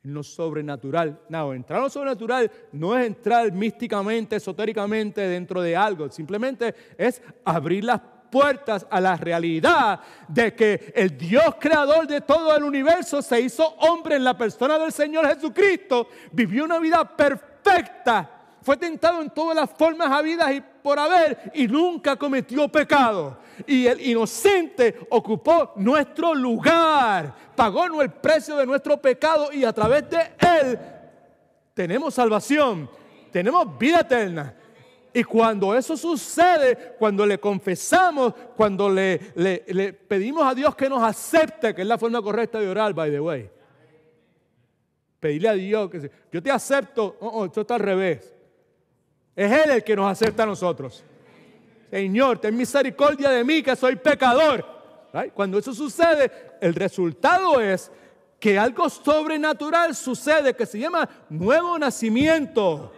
en lo sobrenatural. No, entrar en lo sobrenatural no es entrar místicamente, esotéricamente dentro de algo. Simplemente es abrir las puertas a la realidad de que el Dios creador de todo el universo se hizo hombre en la persona del Señor Jesucristo, vivió una vida perfecta, fue tentado en todas las formas habidas y por haber y nunca cometió pecado. Y el inocente ocupó nuestro lugar, pagó el precio de nuestro pecado y a través de Él tenemos salvación, tenemos vida eterna. Y cuando eso sucede, cuando le confesamos, cuando le pedimos a Dios que nos acepte, que es la forma correcta de orar, by the way. Pedirle a Dios que yo te acepto, esto está al revés. Es Él el que nos acepta a nosotros. Señor, ten misericordia de mí que soy pecador. ¿Right? Cuando eso sucede, el resultado es que algo sobrenatural sucede que se llama nuevo nacimiento.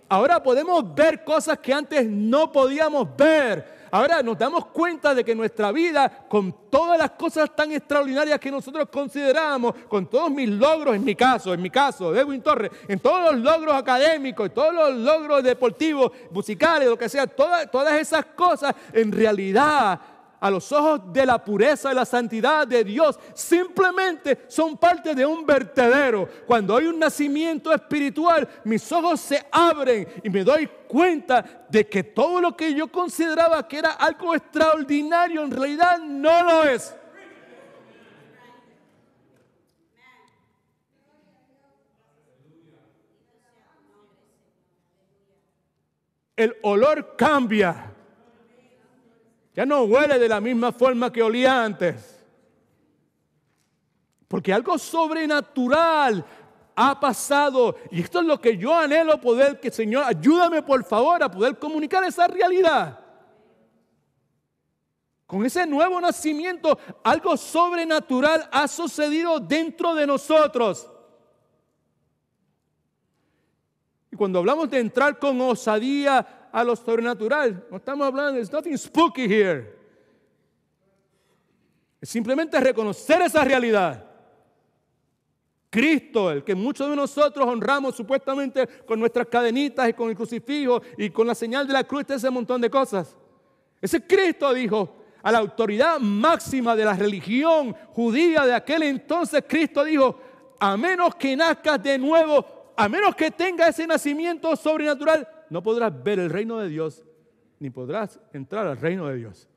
Ahora podemos ver cosas que antes no podíamos ver. Ahora nos damos cuenta de que nuestra vida, con todas las cosas tan extraordinarias que nosotros consideramos, con todos mis logros, en mi caso, de Edwin Torres, en todos los logros académicos, todos los logros deportivos, musicales, lo que sea, todas esas cosas, en realidad, a los ojos de la pureza y la santidad de Dios, simplemente son parte de un vertedero. Cuando hay un nacimiento espiritual, mis ojos se abren y me doy cuenta de que todo lo que yo consideraba que era algo extraordinario, en realidad no lo es. El olor cambia. Ya no huele de la misma forma que olía antes. Porque algo sobrenatural ha pasado. Y esto es lo que yo anhelo poder, que Señor, ayúdame por favor a poder comunicar esa realidad. Con ese nuevo nacimiento, algo sobrenatural ha sucedido dentro de nosotros. Y cuando hablamos de entrar con osadía a lo sobrenatural, no estamos hablando, there's nothing spooky here. Es simplemente reconocer esa realidad. Cristo, el que muchos de nosotros honramos supuestamente con nuestras cadenitas y con el crucifijo y con la señal de la cruz, ese montón de cosas. Ese Cristo dijo, a la autoridad máxima de la religión judía de aquel entonces, Cristo dijo, a menos que nazcas de nuevo, a menos que tengas ese nacimiento sobrenatural, no podrás ver el reino de Dios, ni podrás entrar al reino de Dios.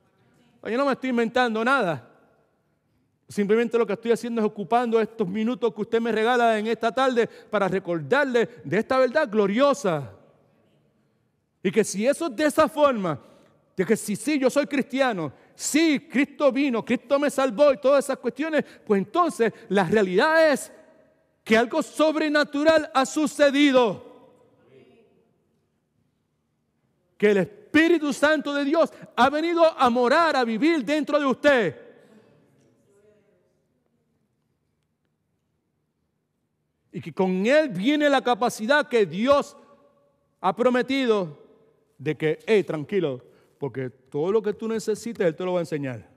Yo no me estoy inventando nada. Simplemente lo que estoy haciendo es ocupando estos minutos que usted me regala en esta tarde para recordarle de esta verdad gloriosa. Y que si eso es de esa forma, de que sí, yo soy cristiano, sí, Cristo vino, Cristo me salvó y todas esas cuestiones, pues entonces la realidad es que algo sobrenatural ha sucedido. Que el Espíritu Santo de Dios ha venido a morar, a vivir dentro de usted. Y que con Él viene la capacidad que Dios ha prometido de que, tranquilo, porque todo lo que tú necesites, Él te lo va a enseñar.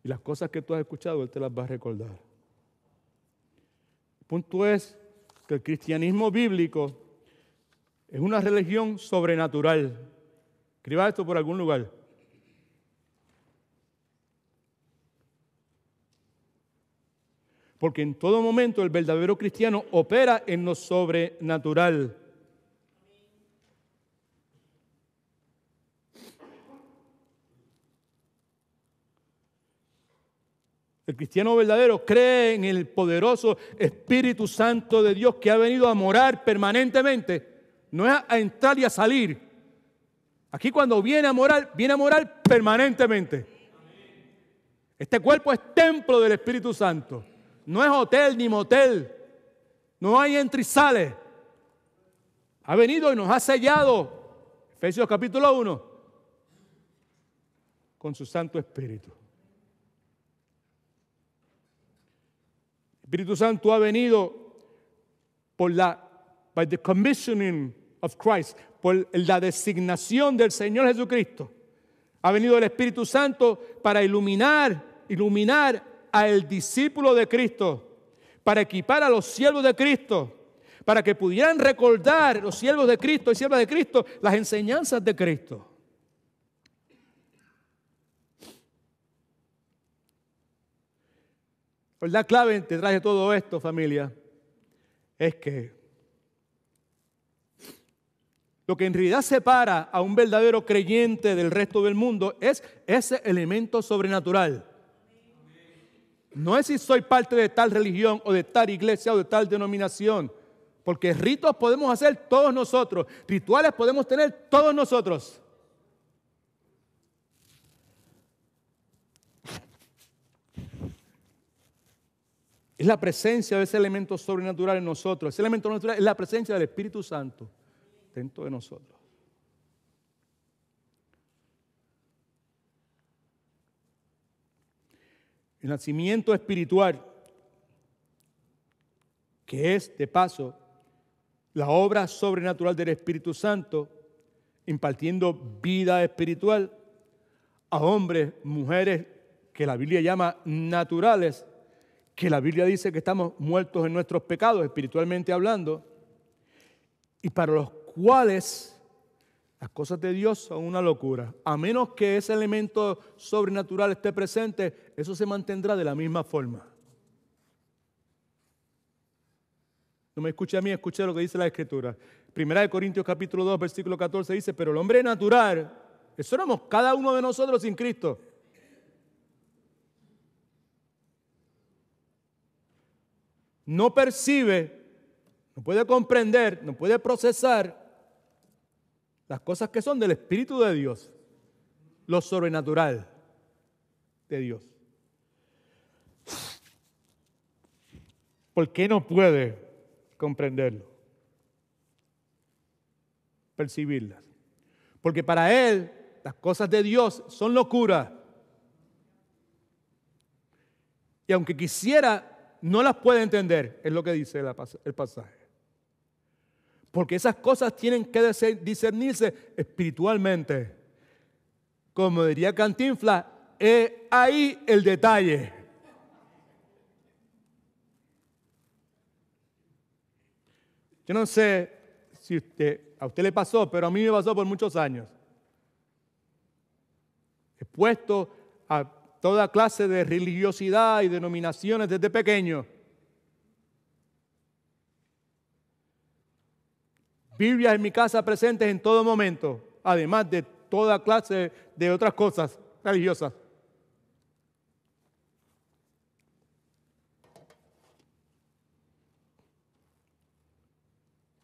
Y las cosas que tú has escuchado, Él te las va a recordar. El punto es que el cristianismo bíblico es una religión sobrenatural. Escriba esto por algún lugar. Porque en todo momento el verdadero cristiano opera en lo sobrenatural. El cristiano verdadero cree en el poderoso Espíritu Santo de Dios que ha venido a morar permanentemente. No es a entrar y a salir. Aquí cuando viene a morar permanentemente. Este cuerpo es templo del Espíritu Santo. No es hotel ni motel. No hay entra y sale. Ha venido y nos ha sellado, Efesios capítulo 1, con su Santo Espíritu. El Espíritu Santo ha venido by the commissioning of Christ, por la designación del Señor Jesucristo. Ha venido el Espíritu Santo para iluminar al discípulo de Cristo, para equipar a los siervos de Cristo, para que pudieran recordar los siervos de Cristo y siervas de Cristo las enseñanzas de Cristo. La clave detrás de todo esto, familia, es que lo que en realidad separa a un verdadero creyente del resto del mundo es ese elemento sobrenatural. No es si soy parte de tal religión o de tal iglesia o de tal denominación, porque ritos podemos hacer todos nosotros, rituales podemos tener todos nosotros. Es la presencia de ese elemento sobrenatural en nosotros. Ese elemento sobrenatural es la presencia del Espíritu Santo dentro de nosotros. El nacimiento espiritual, que es, de paso, la obra sobrenatural del Espíritu Santo, impartiendo vida espiritual a hombres, mujeres, que la Biblia llama naturales, que la Biblia dice que estamos muertos en nuestros pecados, espiritualmente hablando, y para los cuales las cosas de Dios son una locura. A menos que ese elemento sobrenatural esté presente, eso se mantendrá de la misma forma. No me escuche a mí, escuche lo que dice la Escritura. Primera de Corintios capítulo 2, versículo 14 dice, pero el hombre natural, eso éramos cada uno de nosotros sin Cristo. No percibe no puede comprender, no puede procesar las cosas que son del Espíritu de Dios, lo sobrenatural de Dios. ¿Por qué no puede comprenderlo? Percibirlas. Porque para él las cosas de Dios son locura. Y aunque quisiera, no las puede entender, es lo que dice el pasaje. Porque esas cosas tienen que discernirse espiritualmente. Como diría Cantinflas, es ahí el detalle. Yo no sé si a usted le pasó, pero a mí me pasó por muchos años. Expuesto a toda clase de religiosidad y denominaciones desde pequeño. Biblias en mi casa presentes en todo momento, además de toda clase de otras cosas religiosas.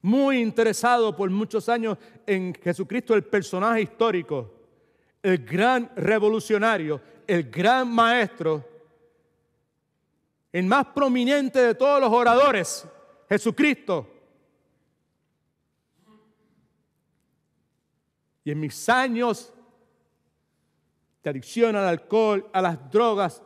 Muy interesado por muchos años en Jesucristo, el personaje histórico, el gran revolucionario, el gran maestro, el más prominente de todos los oradores, Jesucristo. Y en mis años de adicción al alcohol, a las drogas,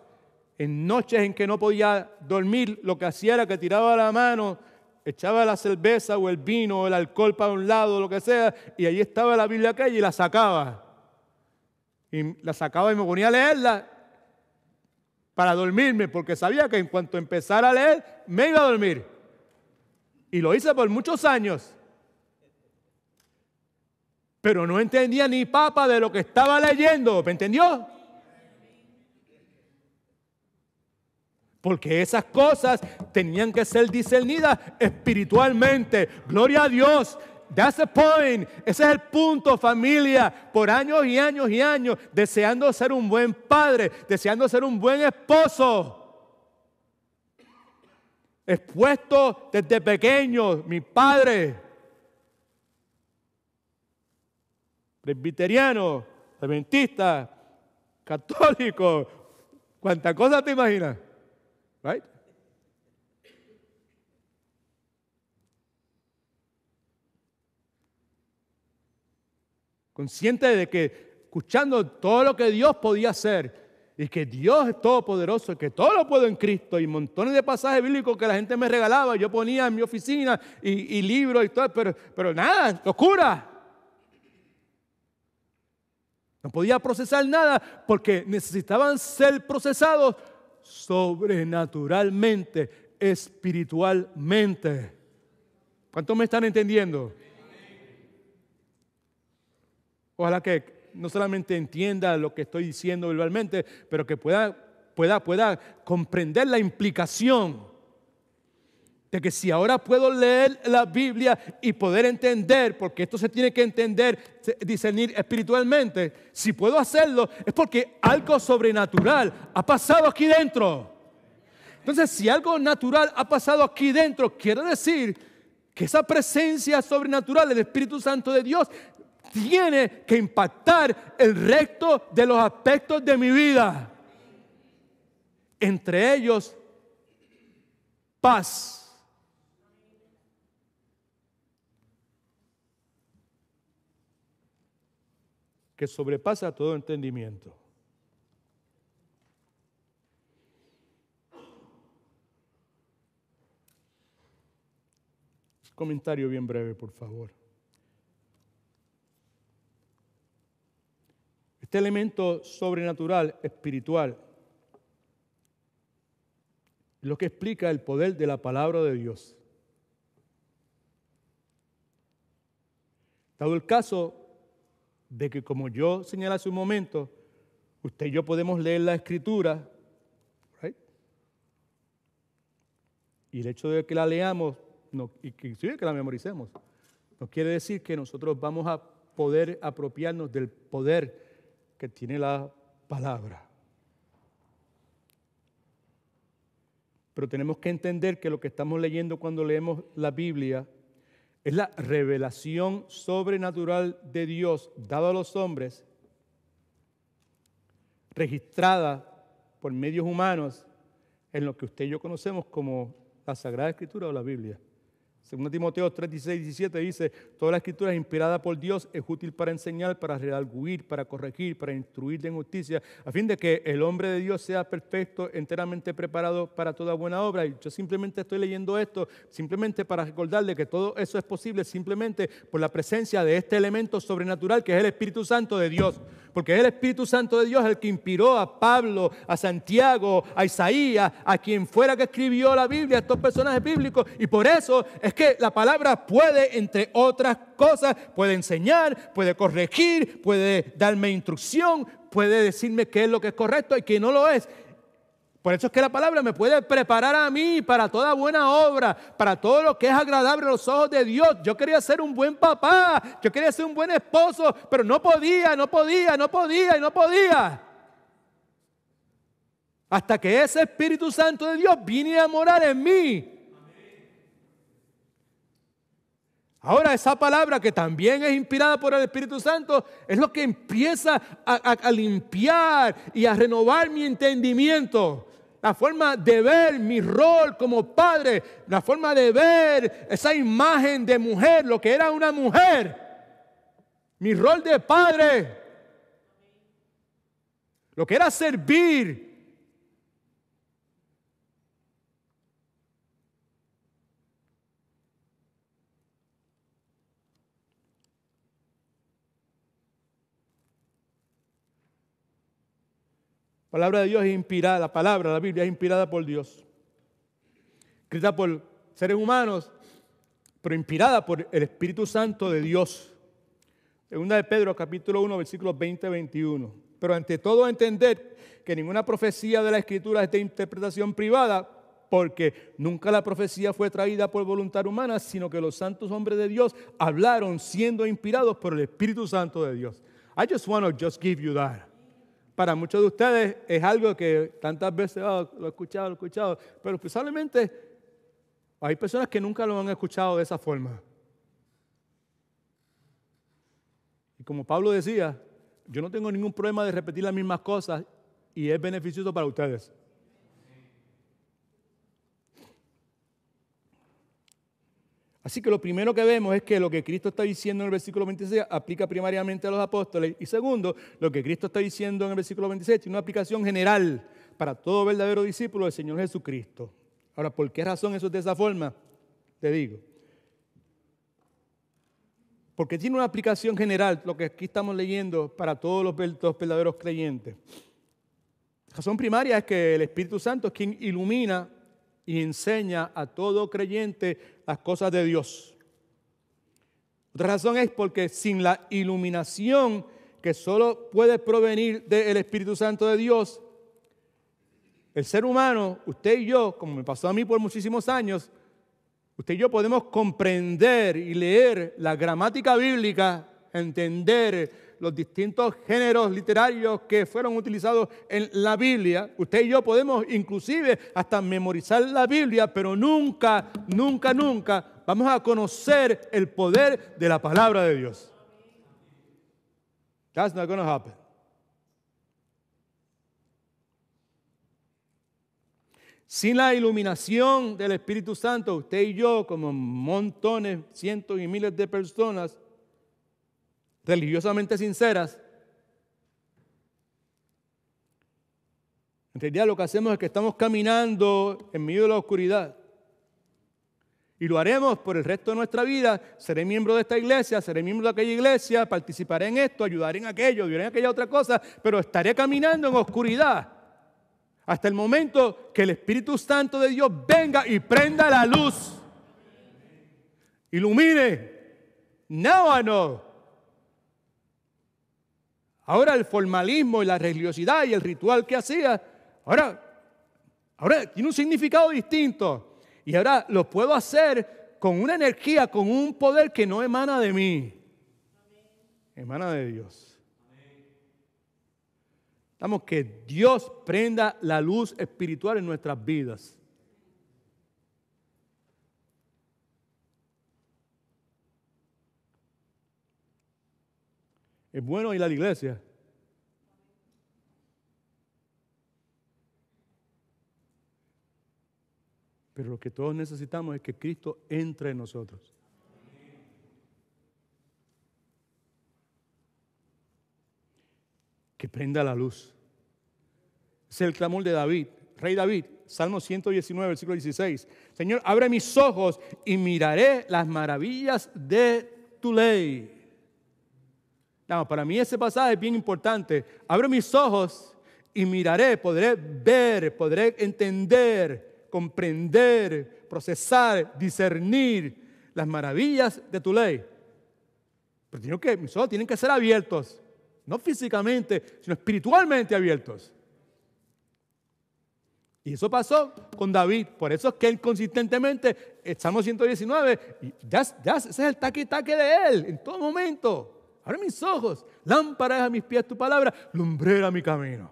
en noches en que no podía dormir, lo que hacía era que tiraba la mano, echaba la cerveza o el vino o el alcohol para un lado, lo que sea, y allí estaba la Biblia aquella y la sacaba. Y la sacaba y me ponía a leerla para dormirme, porque sabía que en cuanto empezara a leer, me iba a dormir. Y lo hice por muchos años. Pero no entendía ni papa de lo que estaba leyendo, ¿me entendió? Porque esas cosas tenían que ser discernidas espiritualmente. Gloria a Dios. That's the point. Ese es el punto, familia. Por años y años y años, deseando ser un buen padre, deseando ser un buen esposo. Expuesto desde pequeño, mi padre, presbiteriano, adventista, católico, cuánta cosa te imaginas, right? Consciente de que escuchando todo lo que Dios podía hacer y que Dios es todopoderoso y que todo lo puedo en Cristo y montones de pasajes bíblicos que la gente me regalaba, yo ponía en mi oficina y libros y todo, pero nada, locura. No podía procesar nada porque necesitaban ser procesados sobrenaturalmente, espiritualmente. ¿Cuántos me están entendiendo? Ojalá que no solamente entienda lo que estoy diciendo verbalmente, pero que pueda comprender la implicación de que si ahora puedo leer la Biblia y poder entender, porque esto se tiene que entender, discernir espiritualmente, si puedo hacerlo es porque algo sobrenatural ha pasado aquí dentro. Entonces, si algo natural ha pasado aquí dentro, quiere decir que esa presencia sobrenatural del Espíritu Santo de Dios tiene que impactar el resto de los aspectos de mi vida. Entre ellos, paz. Que sobrepasa todo entendimiento. Un comentario bien breve, por favor. Este elemento sobrenatural, espiritual, es lo que explica el poder de la palabra de Dios. Dado el caso de que, como yo señalé hace un momento, usted y yo podemos leer la Escritura, right? Y el hecho de que la leamos, y que inclusive que la memoricemos, no quiere decir que nosotros vamos a poder apropiarnos del poder que tiene la palabra. Pero tenemos que entender que lo que estamos leyendo cuando leemos la Biblia es la revelación sobrenatural de Dios dada a los hombres, registrada por medios humanos en lo que usted y yo conocemos como la Sagrada Escritura o la Biblia. Según Timoteo 3, 16, 17 dice, toda la Escritura es inspirada por Dios, es útil para enseñar, para redarguir, para corregir, para instruir en justicia, a fin de que el hombre de Dios sea perfecto, enteramente preparado para toda buena obra. Y yo simplemente estoy leyendo esto, simplemente para recordarle que todo eso es posible simplemente por la presencia de este elemento sobrenatural que es el Espíritu Santo de Dios. Porque es el Espíritu Santo de Dios el que inspiró a Pablo, a Santiago, a Isaías, a quien fuera que escribió la Biblia, a estos personajes bíblicos. Y por eso es que la palabra puede, entre otras cosas, puede enseñar, puede corregir, puede darme instrucción, puede decirme qué es lo que es correcto y qué no lo es. Por eso es que la palabra me puede preparar a mí para toda buena obra, para todo lo que es agradable a los ojos de Dios. Yo quería ser un buen papá, yo quería ser un buen esposo, pero no podía. Hasta que ese Espíritu Santo de Dios viniera a morar en mí. Ahora esa palabra que también es inspirada por el Espíritu Santo es lo que empieza a limpiar y a renovar mi entendimiento. La forma de ver mi rol como padre, la forma de ver esa imagen de mujer, lo que era una mujer, mi rol de padre, lo que era servir. La palabra de Dios es inspirada, la Biblia es inspirada por Dios. Escrita por seres humanos, pero inspirada por el Espíritu Santo de Dios. Segunda de Pedro, capítulo 1, versículos 20 y 21. Pero ante todo entender que ninguna profecía de la Escritura es de interpretación privada, porque nunca la profecía fue traída por voluntad humana, sino que los santos hombres de Dios hablaron siendo inspirados por el Espíritu Santo de Dios. I just want to give you that. Para muchos de ustedes es algo que tantas veces lo he escuchado, pero probablemente hay personas que nunca lo han escuchado de esa forma. Y como Pablo decía, yo no tengo ningún problema de repetir las mismas cosas y es beneficioso para ustedes. Así que lo primero que vemos es que lo que Cristo está diciendo en el versículo 26 aplica primariamente a los apóstoles. Y segundo, lo que Cristo está diciendo en el versículo 26 tiene una aplicación general para todo verdadero discípulo del Señor Jesucristo. Ahora, ¿por qué razón eso es de esa forma? Te digo. Porque tiene una aplicación general, lo que aquí estamos leyendo, para todos los verdaderos creyentes. La razón primaria es que el Espíritu Santo es quien ilumina y enseña a todo creyente las cosas de Dios. Otra razón es porque sin la iluminación que solo puede provenir del Espíritu Santo de Dios, el ser humano, usted y yo, como me pasó a mí por muchísimos años, usted y yo podemos comprender y leer la gramática bíblica, entender los distintos géneros literarios que fueron utilizados en la Biblia. Usted y yo podemos inclusive hasta memorizar la Biblia, pero nunca vamos a conocer el poder de la palabra de Dios. That's not going to happen. Sin la iluminación del Espíritu Santo, usted y yo, como montones, cientos y miles de personas religiosamente sinceras, en realidad lo que hacemos es que estamos caminando en medio de la oscuridad. Y lo haremos por el resto de nuestra vida. Seré miembro de esta iglesia, seré miembro de aquella iglesia, participaré en esto, ayudaré en aquello, ayudaré en aquella otra cosa, pero estaré caminando en oscuridad hasta el momento que el Espíritu Santo de Dios venga y prenda la luz. Ilumine. Now I know. Ahora el formalismo y la religiosidad y el ritual que hacía, ahora tiene un significado distinto. Y ahora lo puedo hacer con una energía, con un poder que no emana de mí. Emana de Dios. Necesitamos que Dios prenda la luz espiritual en nuestras vidas. Es bueno ir a la iglesia. Pero lo que todos necesitamos es que Cristo entre en nosotros. Que prenda la luz. Ese es el clamor de David, rey David, Salmo 119, versículo 16. Señor, abre mis ojos y miraré las maravillas de tu ley. No, para mí ese pasaje es bien importante. Abre mis ojos y miraré, podré ver, podré entender, comprender, procesar, discernir las maravillas de tu ley. Pero mis ojos tienen que ser abiertos, no físicamente, sino espiritualmente abiertos. Y eso pasó con David. Por eso es que él consistentemente, Salmo 119, ese es el taque-taque de él en todo momento. Abre mis ojos, lámpara es a mis pies tu palabra, lumbrera mi camino.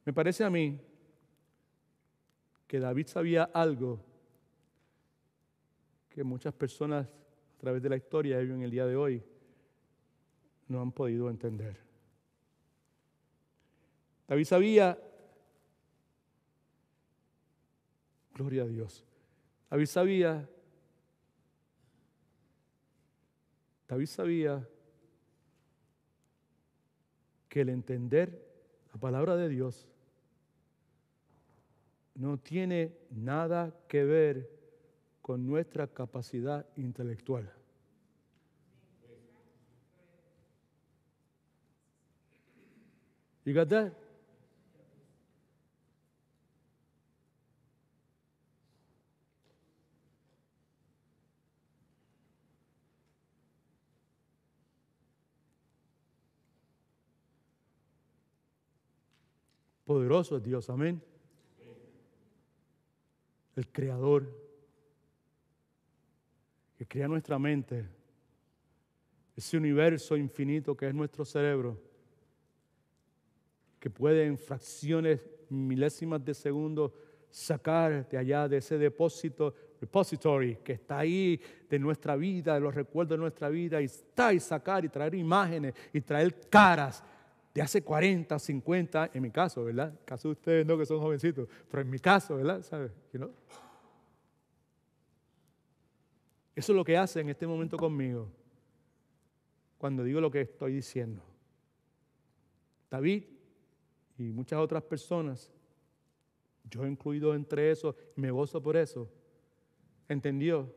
Me parece a mí que David sabía algo que muchas personas a través de la historia y en el día de hoy no han podido entender. David sabía, gloria a Dios, David sabía que el entender la palabra de Dios no tiene nada que ver con nuestra capacidad intelectual. You got that? Poderoso es Dios, amén. El Creador que crea nuestra mente, ese universo infinito que es nuestro cerebro, que puede en fracciones milésimas de segundo sacar de allá, de ese repository que está ahí de nuestra vida, de los recuerdos de nuestra vida, y sacar y traer imágenes y traer caras de hace 40, 50, en mi caso, ¿verdad? En el caso de ustedes no, que son jovencitos, pero en mi caso, ¿verdad? ¿Sabes? Eso es lo que hace en este momento conmigo, cuando digo lo que estoy diciendo. David y muchas otras personas, yo incluido entre esos, me gozo por eso, entendió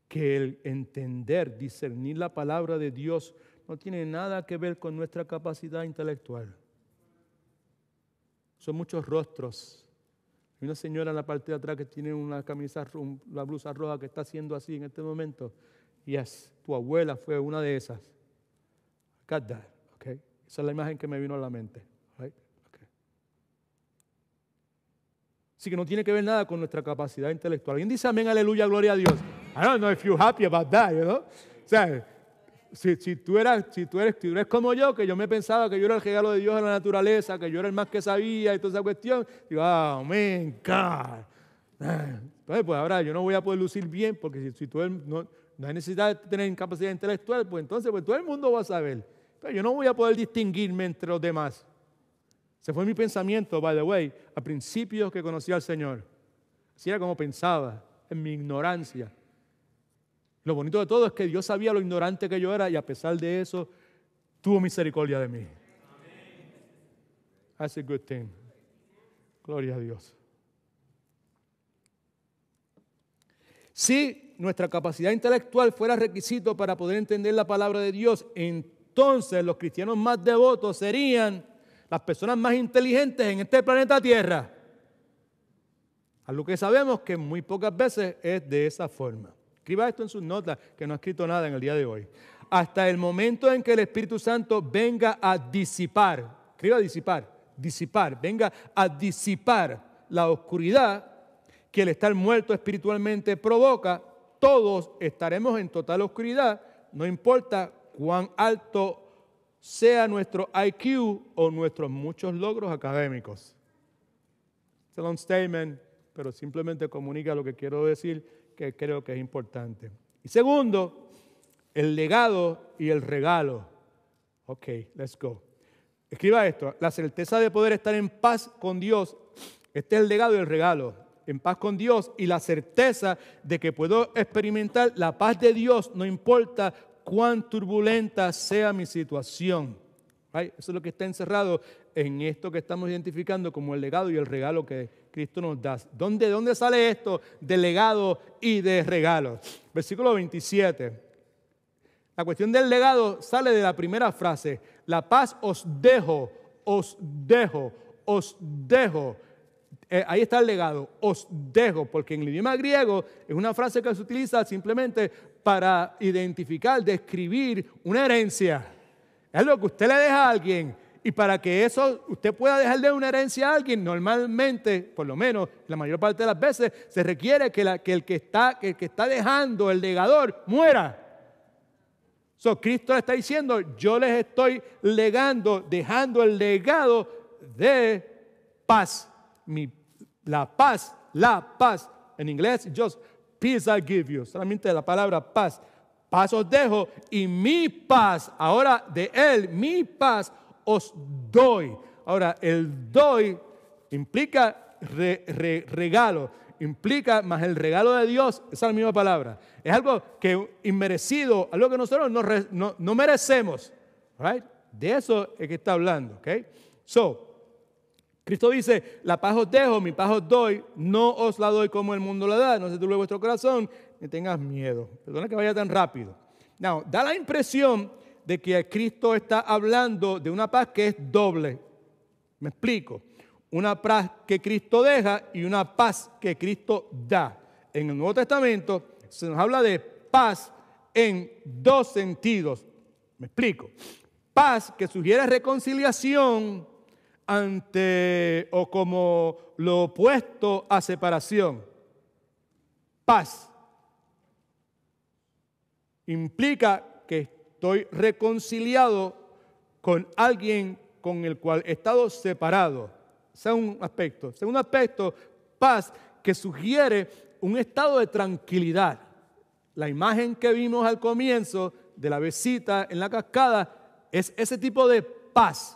que el entender, discernir la palabra de Dios no tiene nada que ver con nuestra capacidad intelectual. Son muchos rostros. Hay una señora en la parte de atrás que tiene una blusa roja que está haciendo así en este momento. Yes, tu abuela fue una de esas. Got that, okay? Esa es la imagen que me vino a la mente. Right? Okay. Así que no tiene que ver nada con nuestra capacidad intelectual. ¿Alguien dice amén, aleluya, gloria a Dios? I don't know if you're happy about that, you know? O sea, si tú eres como yo, que yo me pensaba que yo era el regalo de Dios a la naturaleza, que yo era el más que sabía y toda esa cuestión, digo, amén, God. Entonces, pues ahora yo no voy a poder lucir bien, porque si tú no hay necesidad de tener incapacidad intelectual, pues entonces pues todo el mundo va a saber. Pero yo no voy a poder distinguirme entre los demás. Ese fue mi pensamiento, by the way, a principios que conocí al Señor. Así era como pensaba, en mi ignorancia. Lo bonito de todo es que Dios sabía lo ignorante que yo era y a pesar de eso, tuvo misericordia de mí. That's a good thing. Gloria a Dios. Si nuestra capacidad intelectual fuera requisito para poder entender la palabra de Dios, entonces los cristianos más devotos serían las personas más inteligentes en este planeta Tierra. Algo que sabemos que muy pocas veces es de esa forma. Escriba esto en sus notas, que no ha escrito nada en el día de hoy. Hasta el momento en que el Espíritu Santo venga a disipar, escriba disipar, venga a disipar la oscuridad que el estar muerto espiritualmente provoca, todos estaremos en total oscuridad, no importa cuán alto sea nuestro IQ o nuestros muchos logros académicos. Es un statement, pero simplemente comunica lo que quiero decir, que creo que es importante. Y segundo, el legado y el regalo. Ok, let's go. Escriba esto: la certeza de poder estar en paz con Dios. Este es el legado y el regalo. En paz con Dios y la certeza de que puedo experimentar la paz de Dios, no importa cuán turbulenta sea mi situación. Right? Eso es lo que está encerrado en esto que estamos identificando como el legado y el regalo que Cristo nos da. ¿De dónde sale esto de legado y de regalo? Versículo 27. La cuestión del legado sale de la primera frase: la paz os dejo, os dejo, os dejo. Ahí está el legado, os dejo, porque en el idioma griego es una frase que se utiliza simplemente para identificar, describir una herencia. Es lo que usted le deja a alguien, y para que eso usted pueda dejarle una herencia a alguien, normalmente, por lo menos la mayor parte de las veces, se requiere que el que está dejando, el legador, muera. Cristo le está diciendo: yo les estoy legando, dejando el legado de paz. La paz. En inglés, just peace I give you. Solamente la palabra paz. Paz os dejo y mi paz, ahora de Él, mi paz os doy. Ahora, el doy implica regalo, implica más el regalo de Dios, esa es la misma palabra. Es algo que inmerecido, algo que nosotros no merecemos. Right? De eso es que está hablando. Okay? Cristo dice: la paz os dejo, mi paz os doy, no os la doy como el mundo la da, no se turbe vuestro corazón, ni tengas miedo. Perdona que vaya tan rápido. Now, da la impresión de que Cristo está hablando de una paz que es doble. Me explico. Una paz que Cristo deja y una paz que Cristo da. En el Nuevo Testamento se nos habla de paz en dos sentidos. Me explico. Paz que sugiere reconciliación ante o como lo opuesto a separación. Paz implica que estoy reconciliado con alguien con el cual he estado separado. Ese es un aspecto. Segundo aspecto, paz que sugiere un estado de tranquilidad. La imagen que vimos al comienzo de la besita en la cascada es ese tipo de paz.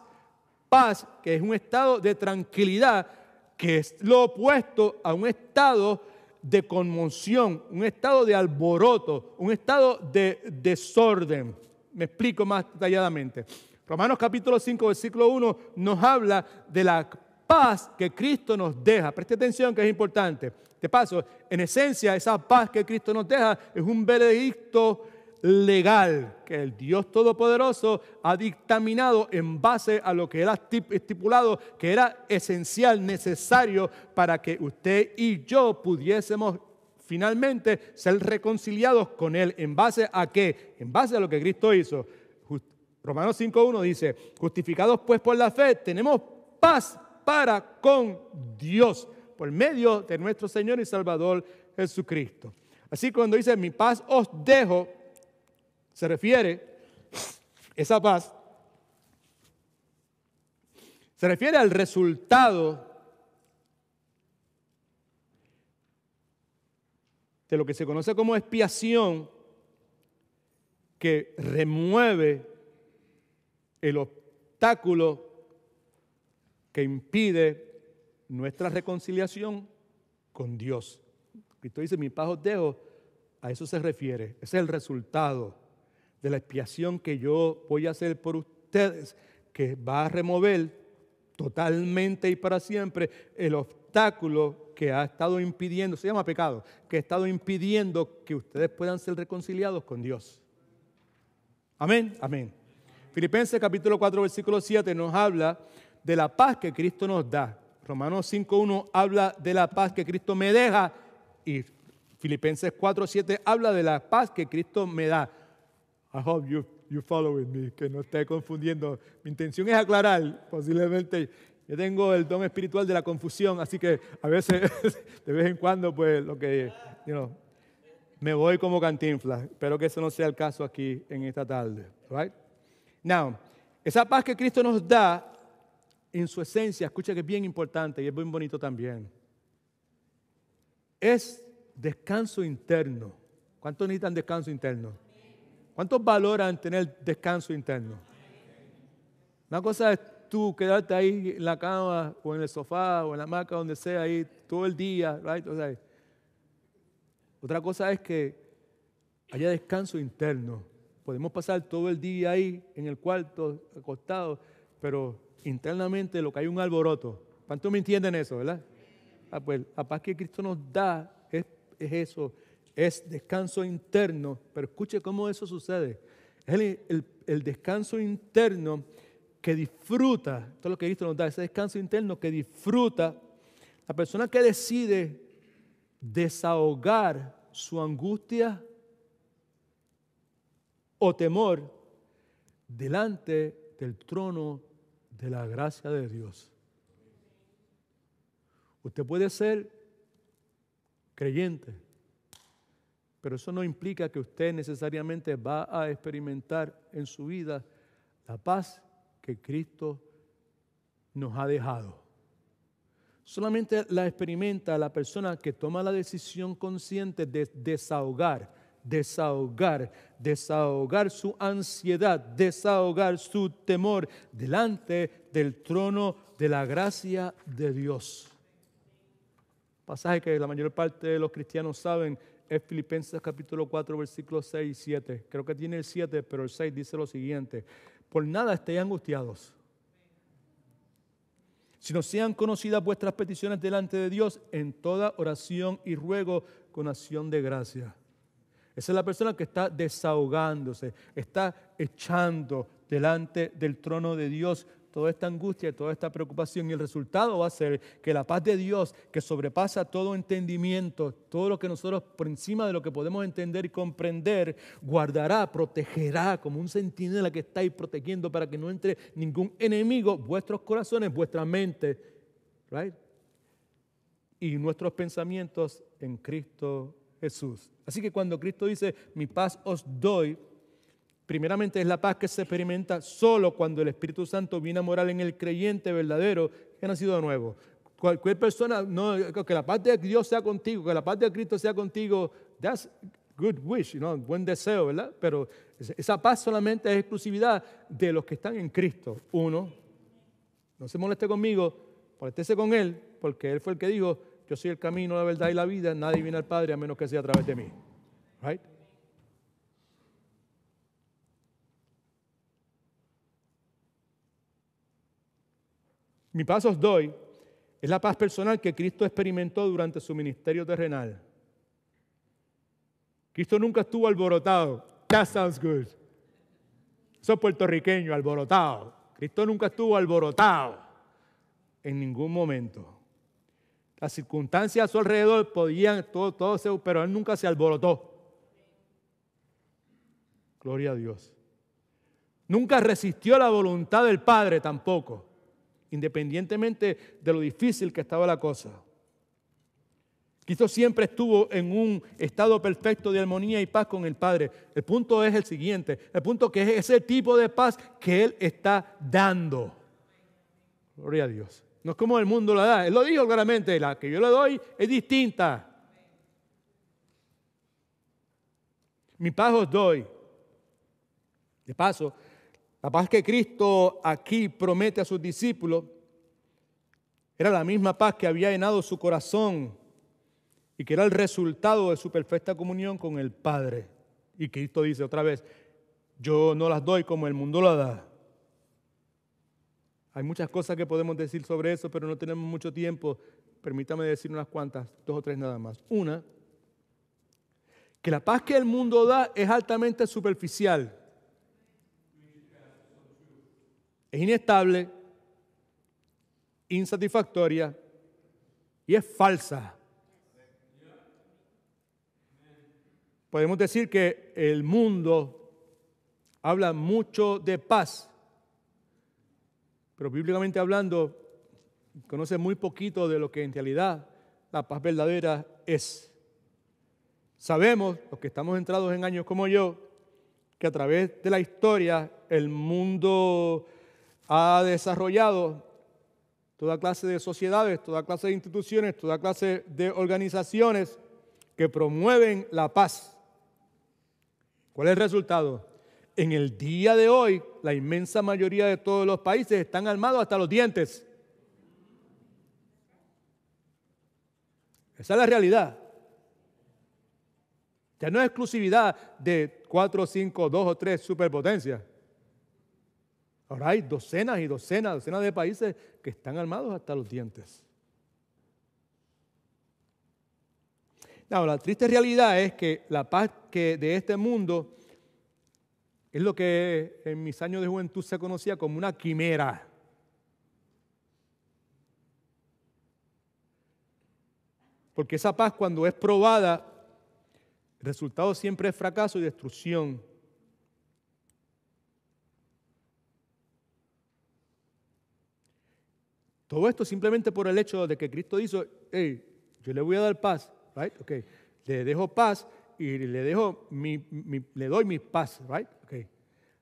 Paz que es un estado de tranquilidad, que es lo opuesto a un estado de conmoción, un estado de alboroto, un estado de desorden. Me explico más detalladamente. Romanos capítulo 5, versículo 1 nos habla de la paz que Cristo nos deja. Preste atención que es importante. De paso, en esencia, esa paz que Cristo nos deja es un veredicto legal que el Dios Todopoderoso ha dictaminado en base a lo que Él ha estipulado que era esencial, necesario para que usted y yo pudiésemos finalmente ser reconciliados con Él. ¿En base a qué? En base a lo que Cristo hizo. Romanos 5.1 dice: justificados pues por la fe, tenemos paz para con Dios por medio de nuestro Señor y Salvador Jesucristo. Así cuando dice: mi paz os dejo, se refiere, esa paz, se refiere al resultado de lo que se conoce como expiación, que remueve el obstáculo que impide nuestra reconciliación con Dios. Cristo dice: mi paz os dejo, a eso se refiere. Ese es el resultado de la expiación que yo voy a hacer por ustedes, que va a remover totalmente y para siempre el obstáculo que ha estado impidiendo, se llama pecado, que ha estado impidiendo que ustedes puedan ser reconciliados con Dios. Amén, amén. Filipenses capítulo 4, versículo 7 nos habla de la paz que Cristo nos da. Romanos 5.1 habla de la paz que Cristo me deja y Filipenses 4.7 habla de la paz que Cristo me da. I hope you following me, que no esté confundiendo. Mi intención es aclarar, posiblemente yo tengo el don espiritual de la confusión, así que a veces, de vez en cuando, pues lo que, me voy como Cantinflas. Espero que eso no sea el caso aquí en esta tarde. Right? Now, esa paz que Cristo nos da, en su esencia, escucha que es bien importante y es bien bonito también. es descanso interno. ¿Cuántos necesitan descanso interno? ¿Cuántos valoran tener descanso interno? Una cosa es tú quedarte ahí en la cama o en el sofá o en la hamaca, donde sea, ahí todo el día, right? O sea, otra cosa es que haya descanso interno. Podemos pasar todo el día ahí en el cuarto, acostados, pero internamente lo que hay un alboroto. ¿Cuántos me entienden eso, verdad? Pues la paz que Cristo nos da es eso, es descanso interno. Pero escuche cómo eso sucede. Es el descanso interno que disfruta, todo lo que Cristo nos da, ese descanso interno que disfruta la persona que decide desahogar su angustia o temor delante del trono de la gracia de Dios. Usted puede ser creyente, pero eso no implica que usted necesariamente va a experimentar en su vida la paz que Cristo nos ha dejado. Solamente la experimenta la persona que toma la decisión consciente de desahogar su ansiedad, desahogar su temor delante del trono de la gracia de Dios. Pasaje que la mayor parte de los cristianos saben es Filipenses capítulo 4, versículos 6 y 7. Creo que tiene el 7, pero el 6 dice lo siguiente: por nada estéis angustiados, sino sean conocidas vuestras peticiones delante de Dios en toda oración y ruego con acción de gracia. Esa es la persona que está desahogándose, está echando delante del trono de Dios toda esta angustia y toda esta preocupación. Y el resultado va a ser que la paz de Dios, que sobrepasa todo entendimiento, todo lo que nosotros por encima de lo que podemos entender y comprender, guardará, protegerá como un centinela que está ahí protegiendo para que no entre ningún enemigo vuestros corazones, vuestra mente, right? Y nuestros pensamientos en Cristo Jesús. Así que cuando Cristo dice, mi paz os doy, primeramente es la paz que se experimenta solo cuando el Espíritu Santo viene a morar en el creyente verdadero que ha nacido de nuevo. Cualquier persona, no, que la paz de Dios sea contigo, que la paz de Cristo sea contigo, that's good wish, buen deseo, ¿verdad? Pero esa paz solamente es exclusividad de los que están en Cristo. Uno, no se moleste conmigo, moléstese con Él, porque Él fue el que dijo, yo soy el camino, la verdad y la vida, nadie viene al Padre a menos que sea a través de mí. Right? Mi paz os doy es la paz personal que Cristo experimentó durante su ministerio terrenal. Cristo nunca estuvo alborotado. That sounds good. Eso es puertorriqueño, alborotado. Cristo nunca estuvo alborotado en ningún momento. Las circunstancias a su alrededor podían, pero Él nunca se alborotó. Gloria a Dios. Nunca resistió la voluntad del Padre tampoco, independientemente de lo difícil que estaba la cosa. Cristo siempre estuvo en un estado perfecto de armonía y paz con el Padre. El punto es el siguiente, el punto que es ese tipo de paz que Él está dando. Gloria a Dios. No es como el mundo la da. Él lo dijo claramente, la que yo le doy es distinta. Mi paz os doy. De paso, la paz que Cristo aquí promete a sus discípulos era la misma paz que había llenado su corazón y que era el resultado de su perfecta comunión con el Padre. Y Cristo dice otra vez, yo no las doy como el mundo la da. Hay muchas cosas que podemos decir sobre eso, pero no tenemos mucho tiempo. Permítame decir unas cuantas, 2 o 3 nada más. Una, que la paz que el mundo da es altamente superficial. Es inestable, insatisfactoria y es falsa. Podemos decir que el mundo habla mucho de paz, pero bíblicamente hablando, conoce muy poquito de lo que en realidad la paz verdadera es. Sabemos, los que estamos entrados en años como yo, que a través de la historia el mundo ha desarrollado toda clase de sociedades, toda clase de instituciones, toda clase de organizaciones que promueven la paz. ¿Cuál es el resultado? En el día de hoy, la inmensa mayoría de todos los países están armados hasta los dientes. Esa es la realidad. Ya no es exclusividad de 4, 5, 2 o 3 superpotencias. Ahora hay docenas y docenas de países que están armados hasta los dientes. No, la triste realidad es que la paz de este mundo es lo que en mis años de juventud se conocía como una quimera. Porque esa paz, cuando es probada, el resultado siempre es fracaso y destrucción. Todo esto simplemente por el hecho de que Cristo dijo, hey, yo le voy a dar paz, right? Okay. Le dejo paz y le doy mi paz, right? Okay.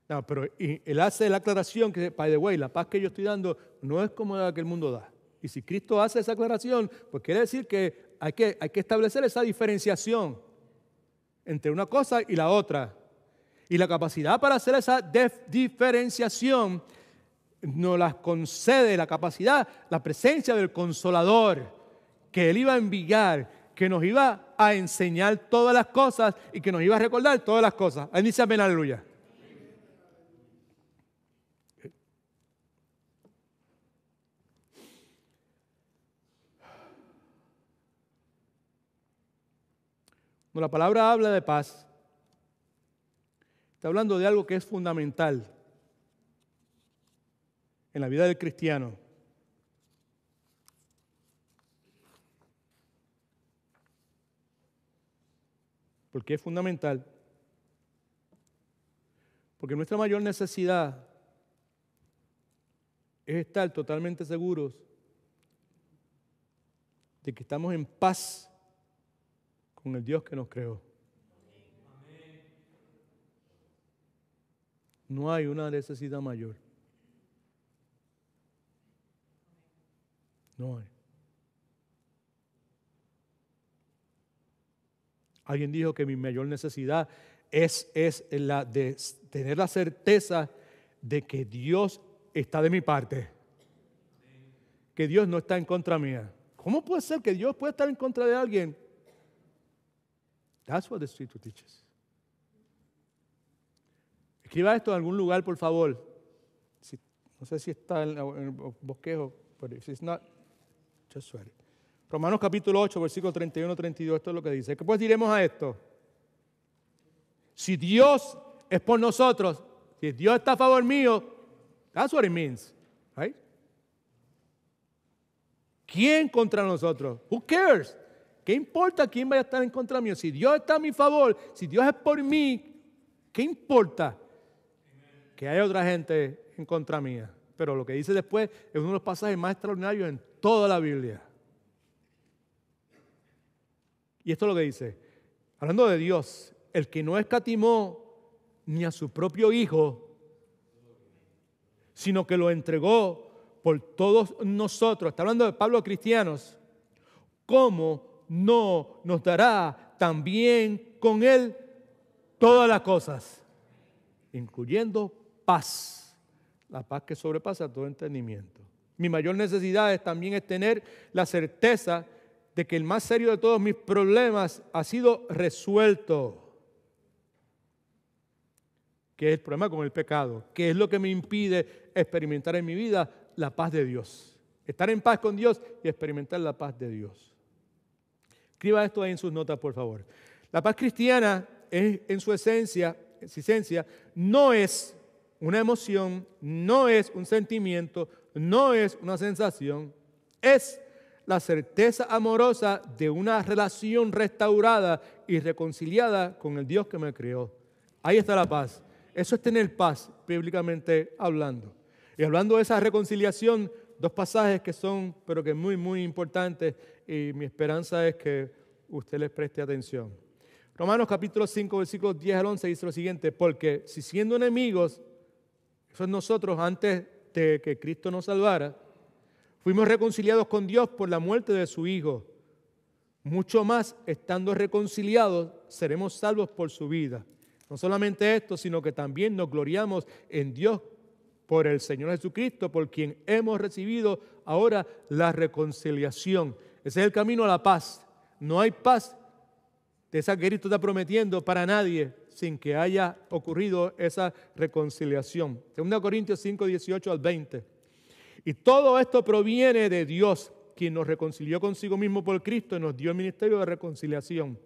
No, pero él hace la aclaración que, by the way, la paz que yo estoy dando no es como la que el mundo da. Y si Cristo hace esa aclaración, pues quiere decir que hay que establecer esa diferenciación entre una cosa y la otra. Y la capacidad para hacer esa diferenciación nos las concede la capacidad, la presencia del Consolador, que Él iba a enviar, que nos iba a enseñar todas las cosas y que nos iba a recordar todas las cosas. Ahí dice amén, aleluya. Cuando la palabra habla de paz, está hablando de algo que es fundamental en la vida del cristiano. ¿Por qué es fundamental? Porque nuestra mayor necesidad es estar totalmente seguros de que estamos en paz con el Dios que nos creó. No hay una necesidad mayor. No hay. Alguien dijo que mi mayor necesidad es la de tener la certeza de que Dios está de mi parte. Que Dios no está en contra mía. ¿Cómo puede ser que Dios pueda estar en contra de alguien? That's what the Scripture teaches. Escriba esto en algún lugar, por favor. No sé si está en el bosquejo, pero if it's not, just write it. Romanos capítulo 8, versículo 31-32, esto es lo que dice. ¿Qué pues diremos a esto? Si Dios es por nosotros, si Dios está a favor mío, that's what it means, right? ¿Quién contra nosotros? Who cares? ¿Qué importa quién vaya a estar en contra mío? Si Dios está a mi favor, si Dios es por mí, ¿qué importa que haya otra gente en contra mía? Pero lo que dice después es uno de los pasajes más extraordinarios en toda la Biblia. Y esto es lo que dice, hablando de Dios, el que no escatimó ni a su propio Hijo, sino que lo entregó por todos nosotros. Está hablando de Pablo a cristianos. ¿Cómo no nos dará también con Él todas las cosas? Incluyendo paz. La paz que sobrepasa todo entendimiento. Mi mayor necesidad también es tener la certeza de que el más serio de todos mis problemas ha sido resuelto. ¿Qué es el problema con el pecado? ¿Qué es lo que me impide experimentar en mi vida la paz de Dios? Estar en paz con Dios y experimentar la paz de Dios. Escriba esto ahí en sus notas, por favor. La paz cristiana en su esencia no es una emoción, no es un sentimiento, no es una sensación, es la certeza amorosa de una relación restaurada y reconciliada con el Dios que me creó. Ahí está la paz. Eso es tener paz, bíblicamente hablando. Y hablando de esa reconciliación, dos pasajes que son, pero que muy, muy importantes, y mi esperanza es que usted les preste atención. Romanos capítulo 5, versículos 10 al 11 dice lo siguiente: porque si siendo enemigos, eso es nosotros antes de que Cristo nos salvara, Fuimos reconciliados con Dios por la muerte de su Hijo. Mucho más, estando reconciliados, seremos salvos por su vida. No solamente esto, sino que también nos gloriamos en Dios por el Señor Jesucristo, por quien hemos recibido ahora la reconciliación. Ese es el camino a la paz. No hay paz de esa que Cristo está prometiendo para nadie sin que haya ocurrido esa reconciliación. 2 Corintios 5, 18 al 20. Y todo esto proviene de Dios, quien nos reconcilió consigo mismo por Cristo y nos dio el ministerio de reconciliación.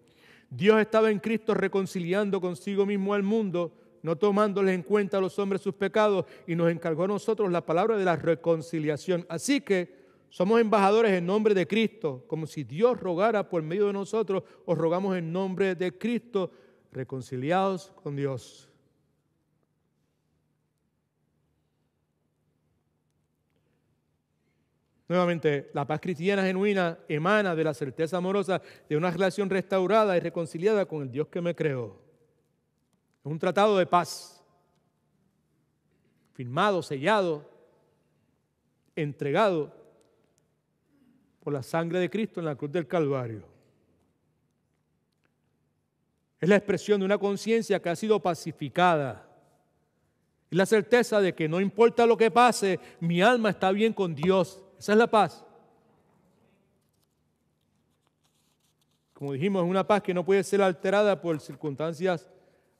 Dios estaba en Cristo reconciliando consigo mismo al mundo, no tomándoles en cuenta a los hombres sus pecados, y nos encargó a nosotros la palabra de la reconciliación. Así que somos embajadores en nombre de Cristo, como si Dios rogara por medio de nosotros, os rogamos en nombre de Cristo, reconciliados con Dios. Nuevamente, la paz cristiana genuina emana de la certeza amorosa de una relación restaurada y reconciliada con el Dios que me creó. Es un tratado de paz, firmado, sellado, entregado por la sangre de Cristo en la cruz del Calvario. Es la expresión de una conciencia que ha sido pacificada. Es la certeza de que no importa lo que pase, mi alma está bien con Dios. Esa es la paz. Como dijimos, es una paz que no puede ser alterada por circunstancias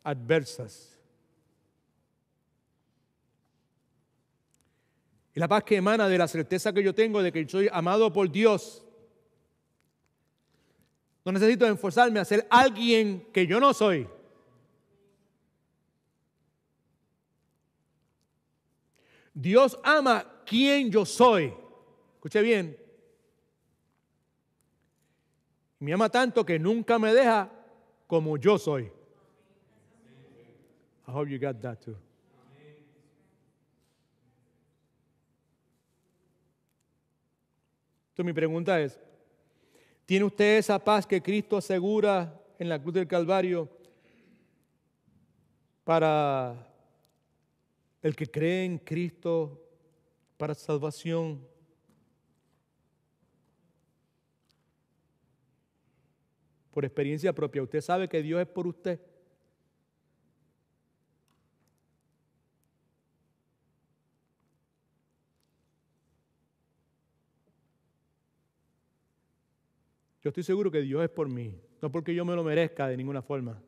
adversas. Es la paz que emana de la certeza que yo tengo de que soy amado por Dios. No necesito esforzarme a ser alguien que yo no soy. Dios ama quien yo soy. Escuche bien. Me ama tanto que nunca me deja como yo soy. I hope you got that too. Entonces mi pregunta es, ¿tiene usted esa paz que Cristo asegura en la cruz del Calvario para el que cree en Cristo para salvación? Por experiencia propia, ¿usted sabe que Dios es por usted? Yo estoy seguro que Dios es por mí, no porque yo me lo merezca de ninguna forma.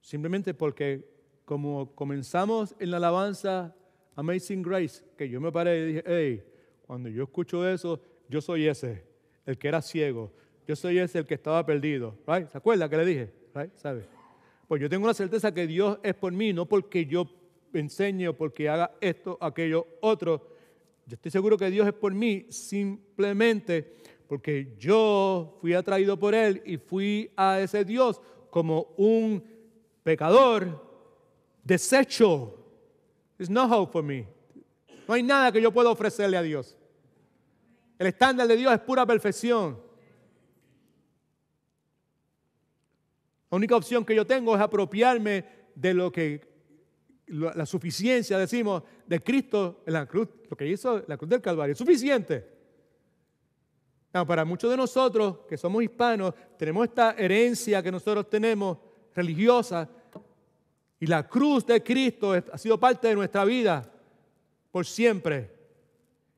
Simplemente porque como comenzamos en la alabanza Amazing Grace, que yo me paré y dije, hey, cuando yo escucho eso, yo soy ese, el que era ciego. Yo soy ese, el que estaba perdido. Right? ¿Se acuerda que le dije? Right? ¿Sabe? Pues yo tengo la certeza que Dios es por mí, no porque yo enseñe o porque haga esto, aquello, otro. Yo estoy seguro que Dios es por mí simplemente porque yo fui atraído por Él y fui a ese Dios como un pecador deshecho. There's no hope for me. No hay nada que yo pueda ofrecerle a Dios. El estándar de Dios es pura perfección. La única opción que yo tengo es apropiarme de lo que la suficiencia, decimos, de Cristo en la cruz, lo que hizo en la cruz del Calvario. Es suficiente. No, para muchos de nosotros que somos hispanos, tenemos esta herencia que nosotros tenemos religiosa y la cruz de Cristo ha sido parte de nuestra vida por siempre.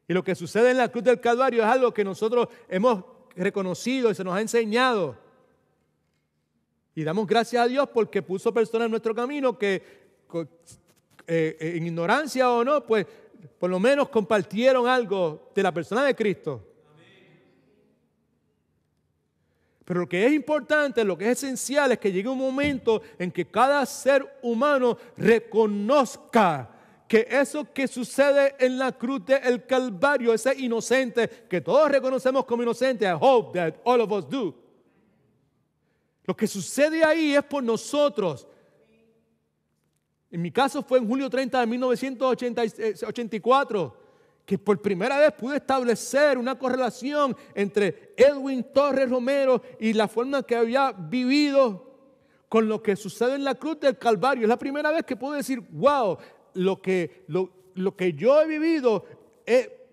Y lo que sucede en la cruz del Calvario es algo que nosotros hemos reconocido y se nos ha enseñado. Y damos gracias a Dios porque puso personas en nuestro camino que en ignorancia o no, pues por lo menos compartieron algo de la persona de Cristo. Pero lo que es importante, lo que es esencial es que llegue un momento en que cada ser humano reconozca que eso que sucede en la cruz del Calvario, ese inocente que todos reconocemos como inocente, I hope that all of us do. Lo que sucede ahí es por nosotros. En mi caso fue en julio 30 de 1984 que por primera vez pude establecer una correlación entre Edwin Torres Romero y la forma que había vivido con lo que sucede en la cruz del Calvario. Es la primera vez que puedo decir, wow, lo que yo he vivido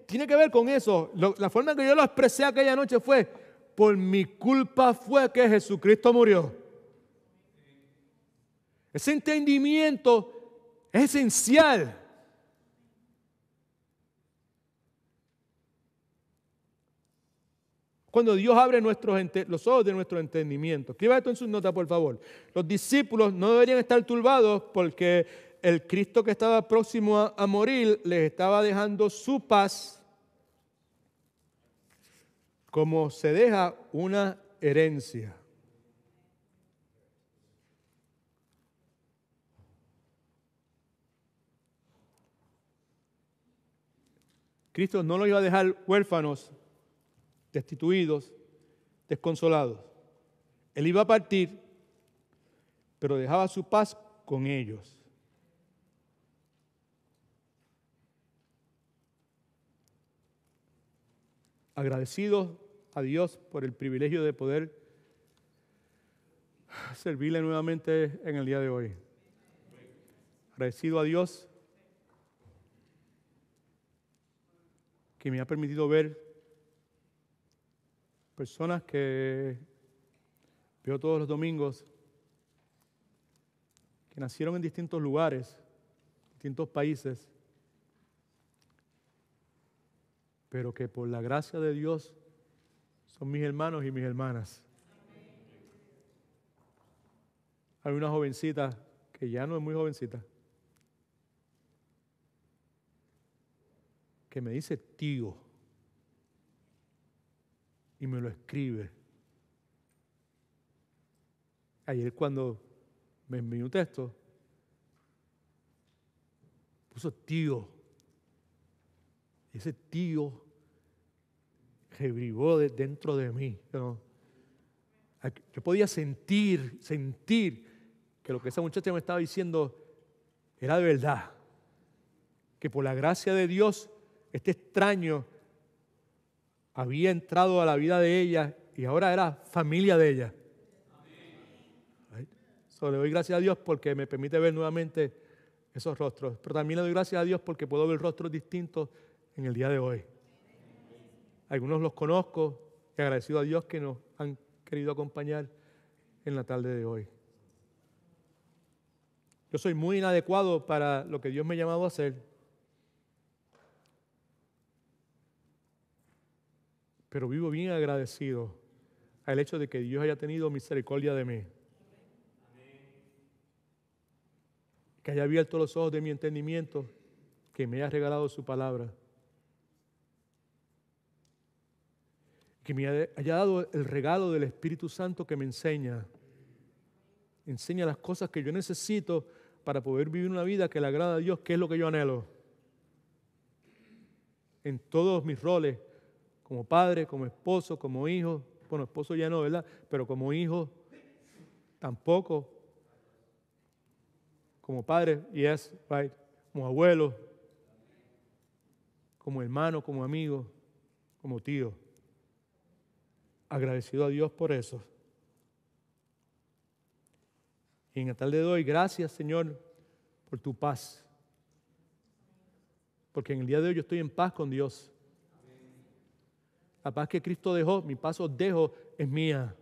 tiene que ver con eso. La forma en que yo lo expresé aquella noche fue, por mi culpa fue que Jesucristo murió. Ese entendimiento es esencial. Cuando Dios abre los ojos de nuestro entendimiento. Escriba esto en sus notas, por favor. Los discípulos no deberían estar turbados porque el Cristo que estaba próximo a morir les estaba dejando su paz como se deja una herencia. Cristo no los iba a dejar huérfanos, destituidos, desconsolados. Él iba a partir, pero dejaba su paz con ellos. Agradecidos a Dios por el privilegio de poder servirle nuevamente en el día de hoy. Agradecido a Dios que me ha permitido ver personas que veo todos los domingos, que nacieron en distintos lugares, distintos países, pero que por la gracia de Dios son mis hermanos y mis hermanas. Hay una jovencita que ya no es muy jovencita, que me dice tío y me lo escribe. Ayer cuando me envió un texto, puso tío. Y ese tío rebrigó dentro de mí. Yo podía sentir que lo que esa muchacha me estaba diciendo era de verdad. Que por la gracia de Dios, este extraño había entrado a la vida de ella y ahora era familia de ella. So, le doy gracias a Dios porque me permite ver nuevamente esos rostros. Pero también le doy gracias a Dios porque puedo ver rostros distintos en el día de hoy. Algunos los conozco y agradecido a Dios que nos han querido acompañar en la tarde de hoy. Yo soy muy inadecuado para lo que Dios me ha llamado a hacer. Pero vivo bien agradecido al hecho de que Dios haya tenido misericordia de mí. Que haya abierto los ojos de mi entendimiento, que me haya regalado su palabra. Que me haya dado el regalo del Espíritu Santo que me enseña las cosas que yo necesito para poder vivir una vida que le agrada a Dios, que es lo que yo anhelo. En todos mis roles, como padre, como esposo, como hijo. Bueno, esposo ya no, ¿verdad? Pero como hijo, tampoco. Como padre, yes, right. Como abuelo, como hermano, como amigo, como tío. Agradecido a Dios por eso. Y en la tarde de hoy, gracias, Señor, por tu paz. Porque en el día de hoy yo estoy en paz con Dios. La paz que Cristo dejó, mi paz os dejo, es mía.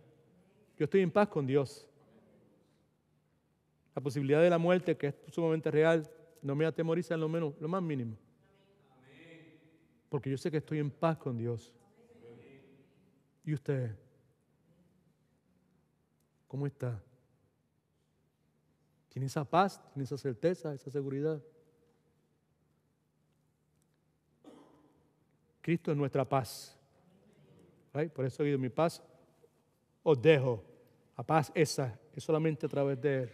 Yo estoy en paz con Dios. La posibilidad de la muerte, que es sumamente real, no me atemoriza en lo más mínimo. Porque yo sé que estoy en paz con Dios. ¿Y usted? ¿Cómo está? ¿Tiene esa paz? ¿Tiene esa certeza, esa seguridad? Cristo es nuestra paz. Right? Por eso digo, mi paz os dejo. La paz esa es solamente a través de Él.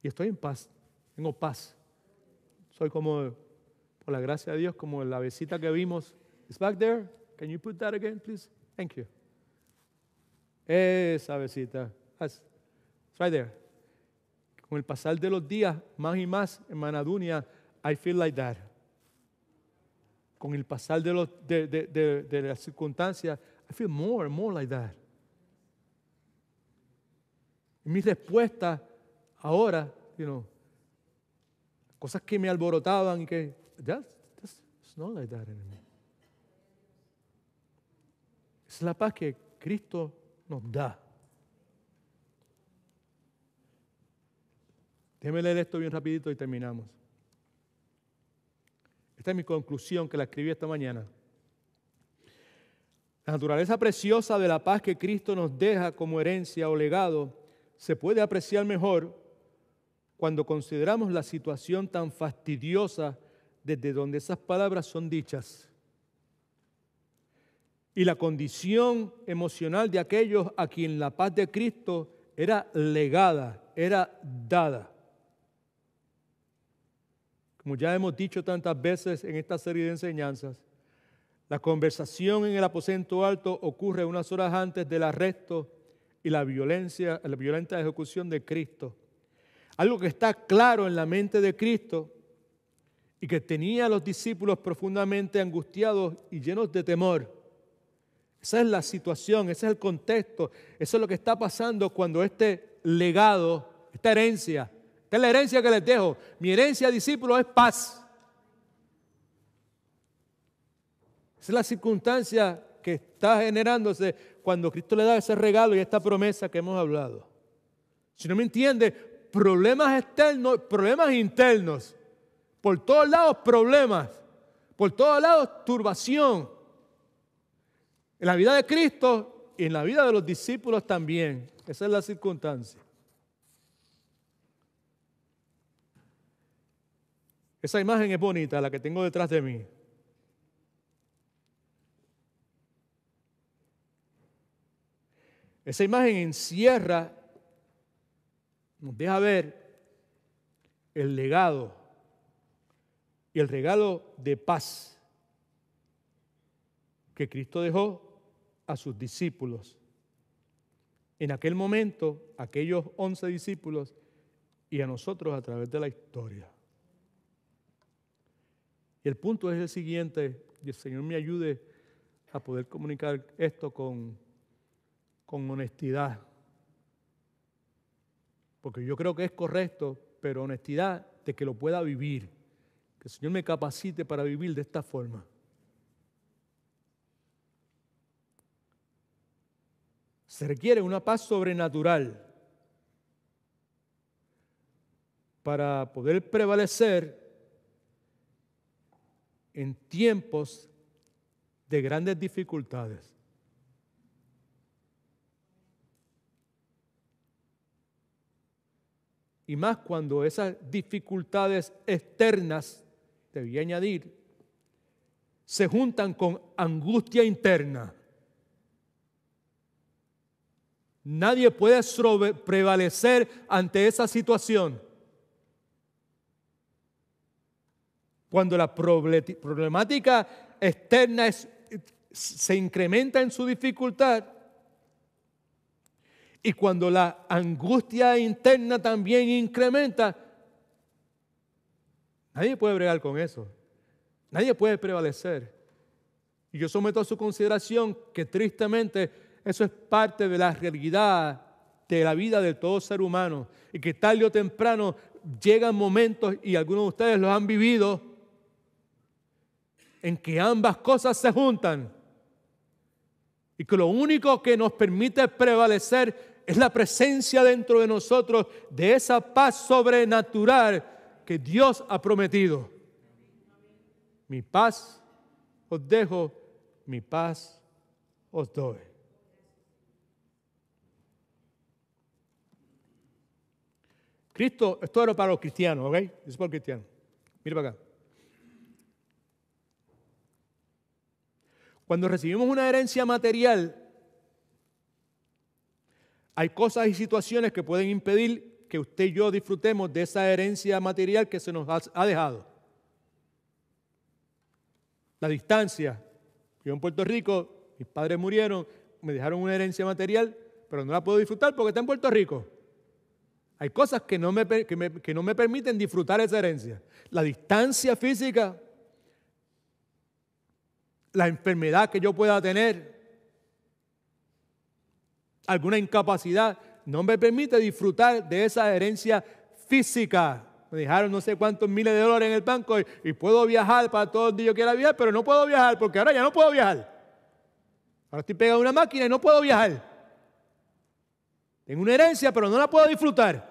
Y estoy en paz, tengo paz. Soy como, por la gracia de Dios, como la avecita que vimos. It's back there. Can you put that again, please? Thank you. Esa avecita. It's right there. Con el pasar de los días, más y más, en Manadunia, I feel like that. Con el pasar de las circunstancias, I feel more and more like that. Mi respuesta ahora, cosas que me alborotaban y que, it's not like that anymore. Es la paz que Cristo nos da. Déjeme leer esto bien rapidito y terminamos. Esta es mi conclusión que la escribí esta mañana. La naturaleza preciosa de la paz que Cristo nos deja como herencia o legado se puede apreciar mejor cuando consideramos la situación tan fastidiosa desde donde esas palabras son dichas y la condición emocional de aquellos a quien la paz de Cristo era legada, era dada. Como ya hemos dicho tantas veces en esta serie de enseñanzas, la conversación en el aposento alto ocurre unas horas antes del arresto y la violenta ejecución de Cristo. Algo que está claro en la mente de Cristo y que tenía a los discípulos profundamente angustiados y llenos de temor. Esa es la situación, ese es el contexto, eso es lo que está pasando cuando este legado, esta herencia, esta es la herencia que les dejo. Mi herencia, discípulos, es paz. Esa es la circunstancia que está generándose cuando Cristo le da ese regalo y esta promesa que hemos hablado. Si no me entiende, problemas externos, problemas internos. Por todos lados problemas. Por todos lados turbación. En la vida de Cristo y en la vida de los discípulos también. Esa es la circunstancia. Esa imagen es bonita, la que tengo detrás de mí. Esa imagen encierra, nos deja ver el legado y el regalo de paz que Cristo dejó a sus discípulos. En aquel momento, aquellos 11 discípulos y a nosotros a través de la historia. Y el punto es el siguiente, y el Señor me ayude a poder comunicar esto con honestidad. Porque yo creo que es correcto, pero honestidad de que lo pueda vivir. Que el Señor me capacite para vivir de esta forma. Se requiere una paz sobrenatural para poder prevalecer en tiempos de grandes dificultades. Y más cuando esas dificultades externas, debía añadir, se juntan con angustia interna. Nadie puede prevalecer ante esa situación. Cuando la problemática externa se incrementa en su dificultad y cuando la angustia interna también incrementa, nadie puede bregar con eso. Nadie puede prevalecer. Y yo someto a su consideración que tristemente eso es parte de la realidad de la vida de todo ser humano y que tarde o temprano llegan momentos, y algunos de ustedes los han vivido, en que ambas cosas se juntan y que lo único que nos permite prevalecer es la presencia dentro de nosotros de esa paz sobrenatural que Dios ha prometido. Mi paz os dejo, mi paz os doy. Cristo, esto era para los cristianos, ¿ok? Es para los cristianos. Mira para acá. Cuando recibimos una herencia material, hay cosas y situaciones que pueden impedir que usted y yo disfrutemos de esa herencia material que se nos ha dejado. La distancia. Yo en Puerto Rico, mis padres murieron, me dejaron una herencia material, pero no la puedo disfrutar porque está en Puerto Rico. Hay cosas que no me permiten disfrutar esa herencia. La distancia física, la enfermedad que yo pueda tener, alguna incapacidad, no me permite disfrutar de esa herencia física. Me dejaron no sé cuántos miles de dólares en el banco y puedo viajar para todo donde yo quiera viajar, pero no puedo viajar porque ahora ya no puedo viajar. Ahora estoy pegado a una máquina y no puedo viajar. Tengo una herencia, pero no la puedo disfrutar.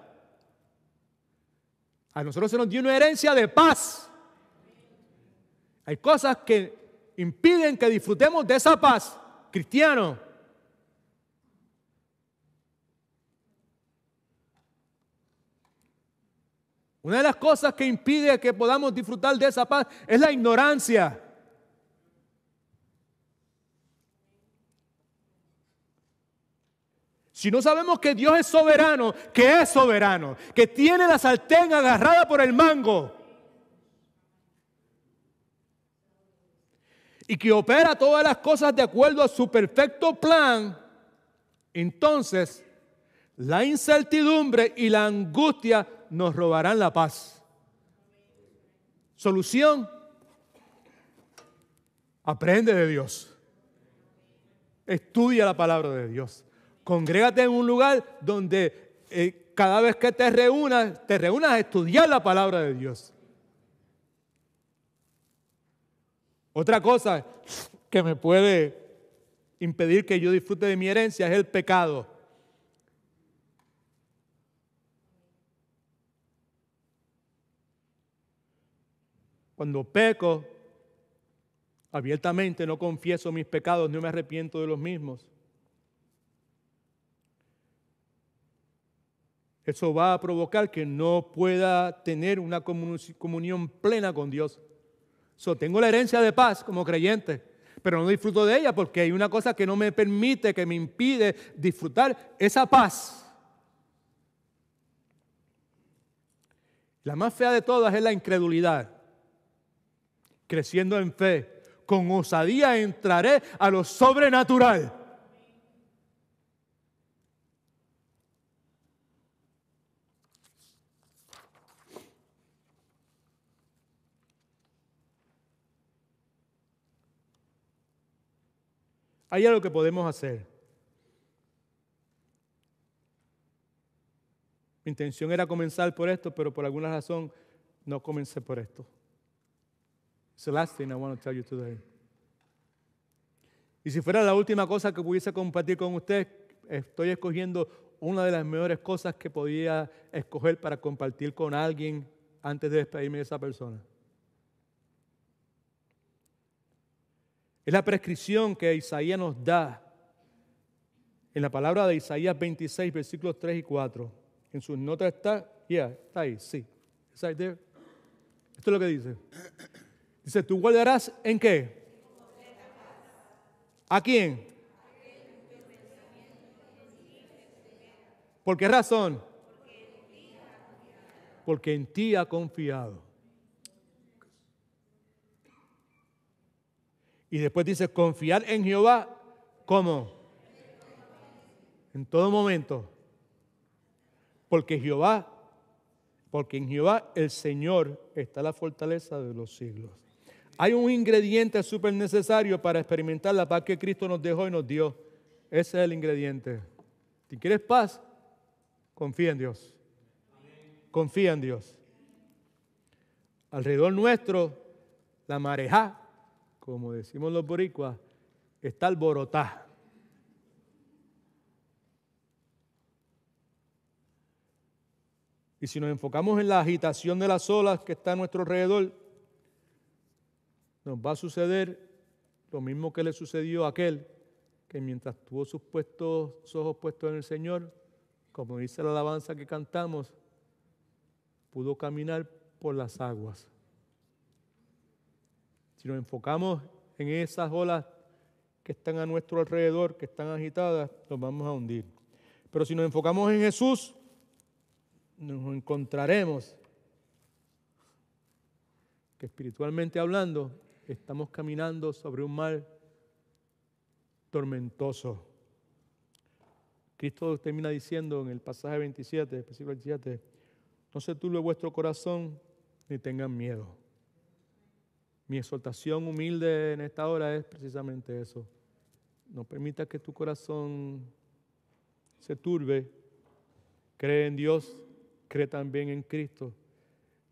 A nosotros se nos dio una herencia de paz. Hay cosas que impiden que disfrutemos de esa paz. Cristiano. Una de las cosas que impide que podamos disfrutar de esa paz es la ignorancia. Si no sabemos que Dios es soberano, que tiene la sartén agarrada por el mango y que opera todas las cosas de acuerdo a su perfecto plan, entonces la incertidumbre y la angustia nos robarán la paz. Solución: aprende de Dios. Estudia la palabra de Dios. Congrégate en un lugar donde cada vez que te reúnas a estudiar la palabra de Dios. Otra cosa que me puede impedir que yo disfrute de mi herencia es el pecado. Cuando peco, abiertamente no confieso mis pecados, no me arrepiento de los mismos. Eso va a provocar que no pueda tener una comunión plena con Dios. Tengo la herencia de paz como creyente, pero no disfruto de ella porque hay una cosa que no me permite, que me impide disfrutar esa paz. La más fea de todas es la incredulidad. Creciendo en fe, con osadía entraré a lo sobrenatural. Hay algo que podemos hacer. Mi intención era comenzar por esto, pero por alguna razón no comencé por esto. It's the last thing I want to tell you today. Y si fuera la última cosa que pudiese compartir con usted, estoy escogiendo una de las mejores cosas que podía escoger para compartir con alguien antes de despedirme de esa persona. Es la prescripción que Isaías nos da en la palabra de Isaías 26, versículos 3 y 4. En sus notas está ahí, sí. It's right there. Esto es lo que dice. Dice, ¿tú guardarás en qué? ¿A quién? ¿Por qué razón? Porque en ti ha confiado. Y después dice, confiar en Jehová, ¿cómo? En todo momento. Porque en Jehová el Señor está la fortaleza de los siglos. Hay un ingrediente súper necesario para experimentar la paz que Cristo nos dejó y nos dio. Ese es el ingrediente. Si quieres paz, confía en Dios. Confía en Dios. Alrededor nuestro, la marejá, como decimos los boricuas, está alborotada. Y si nos enfocamos en la agitación de las olas que está a nuestro alrededor, nos va a suceder lo mismo que le sucedió a aquel que mientras tuvo sus ojos puestos en el Señor, como dice la alabanza que cantamos, pudo caminar por las aguas. Si nos enfocamos en esas olas que están a nuestro alrededor, que están agitadas, nos vamos a hundir. Pero si nos enfocamos en Jesús, nos encontraremos que espiritualmente hablando, estamos caminando sobre un mar tormentoso. Cristo termina diciendo en el pasaje 27, versículo 27, no se turbe vuestro corazón ni tengan miedo. Mi exhortación humilde en esta hora es precisamente eso. No permita que tu corazón se turbe Cree en Dios, cree también en Cristo.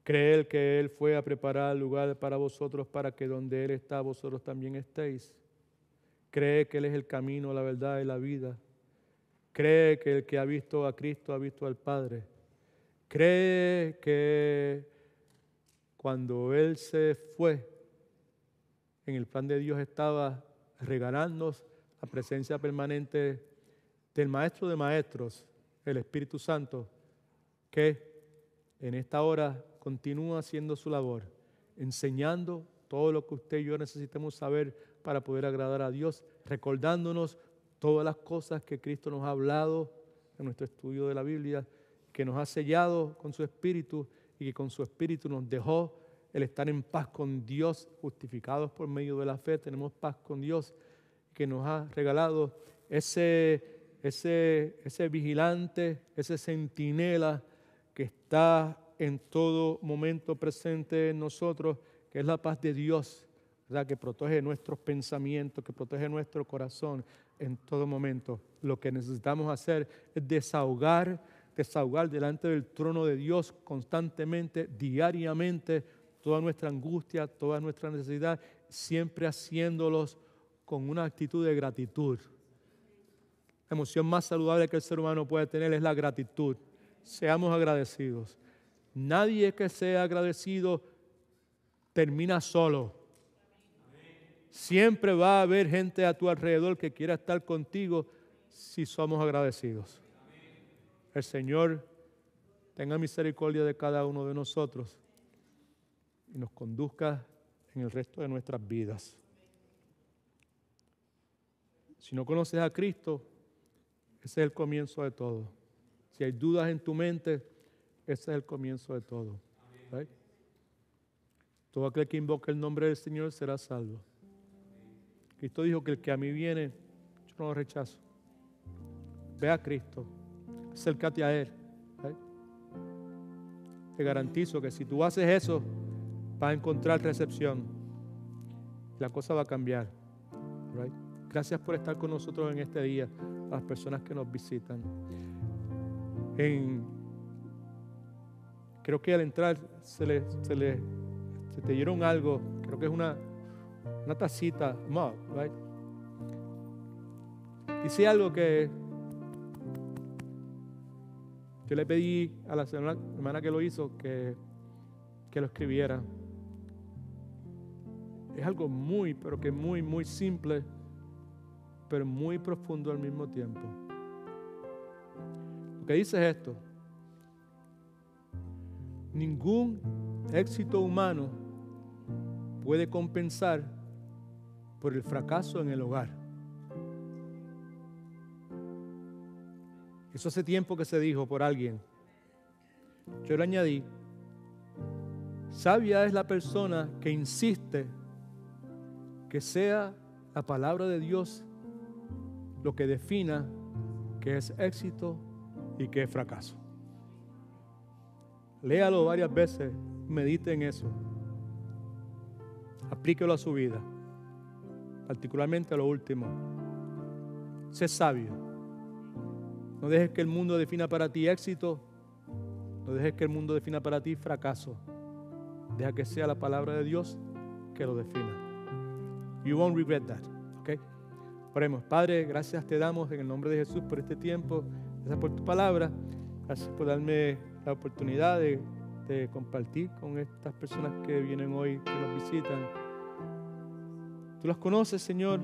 Cree que Él fue a preparar lugar para vosotros, para que donde Él está, vosotros también estéis. Cree que Él es el camino, la verdad y la vida. Cree que el que ha visto a Cristo ha visto al Padre. Cree que cuando Él se fue, en el plan de Dios estaba regalarnos la presencia permanente del Maestro de Maestros, el Espíritu Santo, que en esta hora continúa haciendo su labor, enseñando todo lo que usted y yo necesitamos saber para poder agradar a Dios, recordándonos todas las cosas que Cristo nos ha hablado en nuestro estudio de la Biblia, que nos ha sellado con su Espíritu y que con su Espíritu nos dejó el estar en paz con Dios, justificados por medio de la fe, tenemos paz con Dios, que nos ha regalado ese vigilante, ese centinela que está en todo momento presente en nosotros, que es la paz de Dios, ¿verdad? Que protege nuestros pensamientos, que protege nuestro corazón en todo momento. Lo que necesitamos hacer es desahogar delante del trono de Dios constantemente, diariamente, toda nuestra angustia, toda nuestra necesidad, siempre haciéndolos con una actitud de gratitud. La emoción más saludable que el ser humano puede tener es la gratitud. Seamos agradecidos. Nadie que sea agradecido termina solo. Siempre va a haber gente a tu alrededor que quiera estar contigo si somos agradecidos. El Señor tenga misericordia de cada uno de nosotros y nos conduzca en el resto de nuestras vidas. Si no conoces a Cristo, ese es el comienzo de todo. Si hay dudas en tu mente, ese es el comienzo de todo. ¿Right? Todo aquel que invoque el nombre del Señor será salvo. Cristo dijo que el que a mí viene, yo no lo rechazo. Ve a Cristo, acércate a Él. ¿Right? Te garantizo que si tú haces eso, vas a encontrar recepción. La cosa va a cambiar. Right? Gracias por estar con nosotros en este día, a las personas que nos visitan. Creo que al entrar se te dieron algo, creo que es una tacita, mug, right? Dice algo que yo le pedí a la hermana que lo hizo que lo escribiera. Es algo muy, pero que muy, muy simple, pero muy profundo al mismo tiempo. Lo que dice es esto: ningún éxito humano puede compensar por el fracaso en el hogar. Eso hace tiempo que se dijo por alguien. Yo le añadí: sabia es la persona que insiste que sea la palabra de Dios lo que defina qué es éxito y qué es fracaso. Léalo varias veces, medite en eso. Aplíquelo a su vida, particularmente a lo último. Sé sabio. No dejes que el mundo defina para ti éxito. No dejes que el mundo defina para ti fracaso. Deja que sea la palabra de Dios que lo defina. You won't regret that. Okay? Oremos. Padre, gracias te damos en el nombre de Jesús por este tiempo. Gracias por tu palabra. Gracias por darme la oportunidad de compartir con estas personas que vienen hoy, que nos visitan. Tú las conoces, Señor.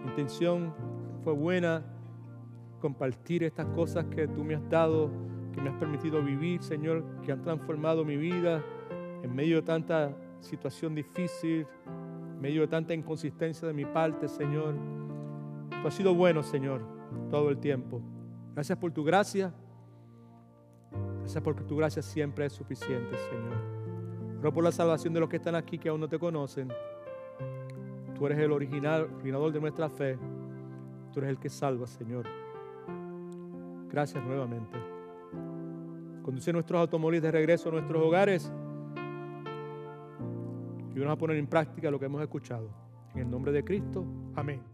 Mi intención fue buena, compartir estas cosas que tú me has dado, que me has permitido vivir, Señor, que han transformado mi vida en medio de tanta situación difícil, en medio de tanta inconsistencia de mi parte, Señor. Tú has sido bueno, Señor, todo el tiempo. Gracias por tu gracia. Gracias porque tu gracia siempre es suficiente, Señor. Oro por la salvación de los que están aquí que aún no te conocen. Tú eres el originador de nuestra fe. Tú eres el que salva, Señor. Gracias nuevamente. Conduce nuestros automóviles de regreso a nuestros hogares y vamos a poner en práctica lo que hemos escuchado. En el nombre de Cristo, amén.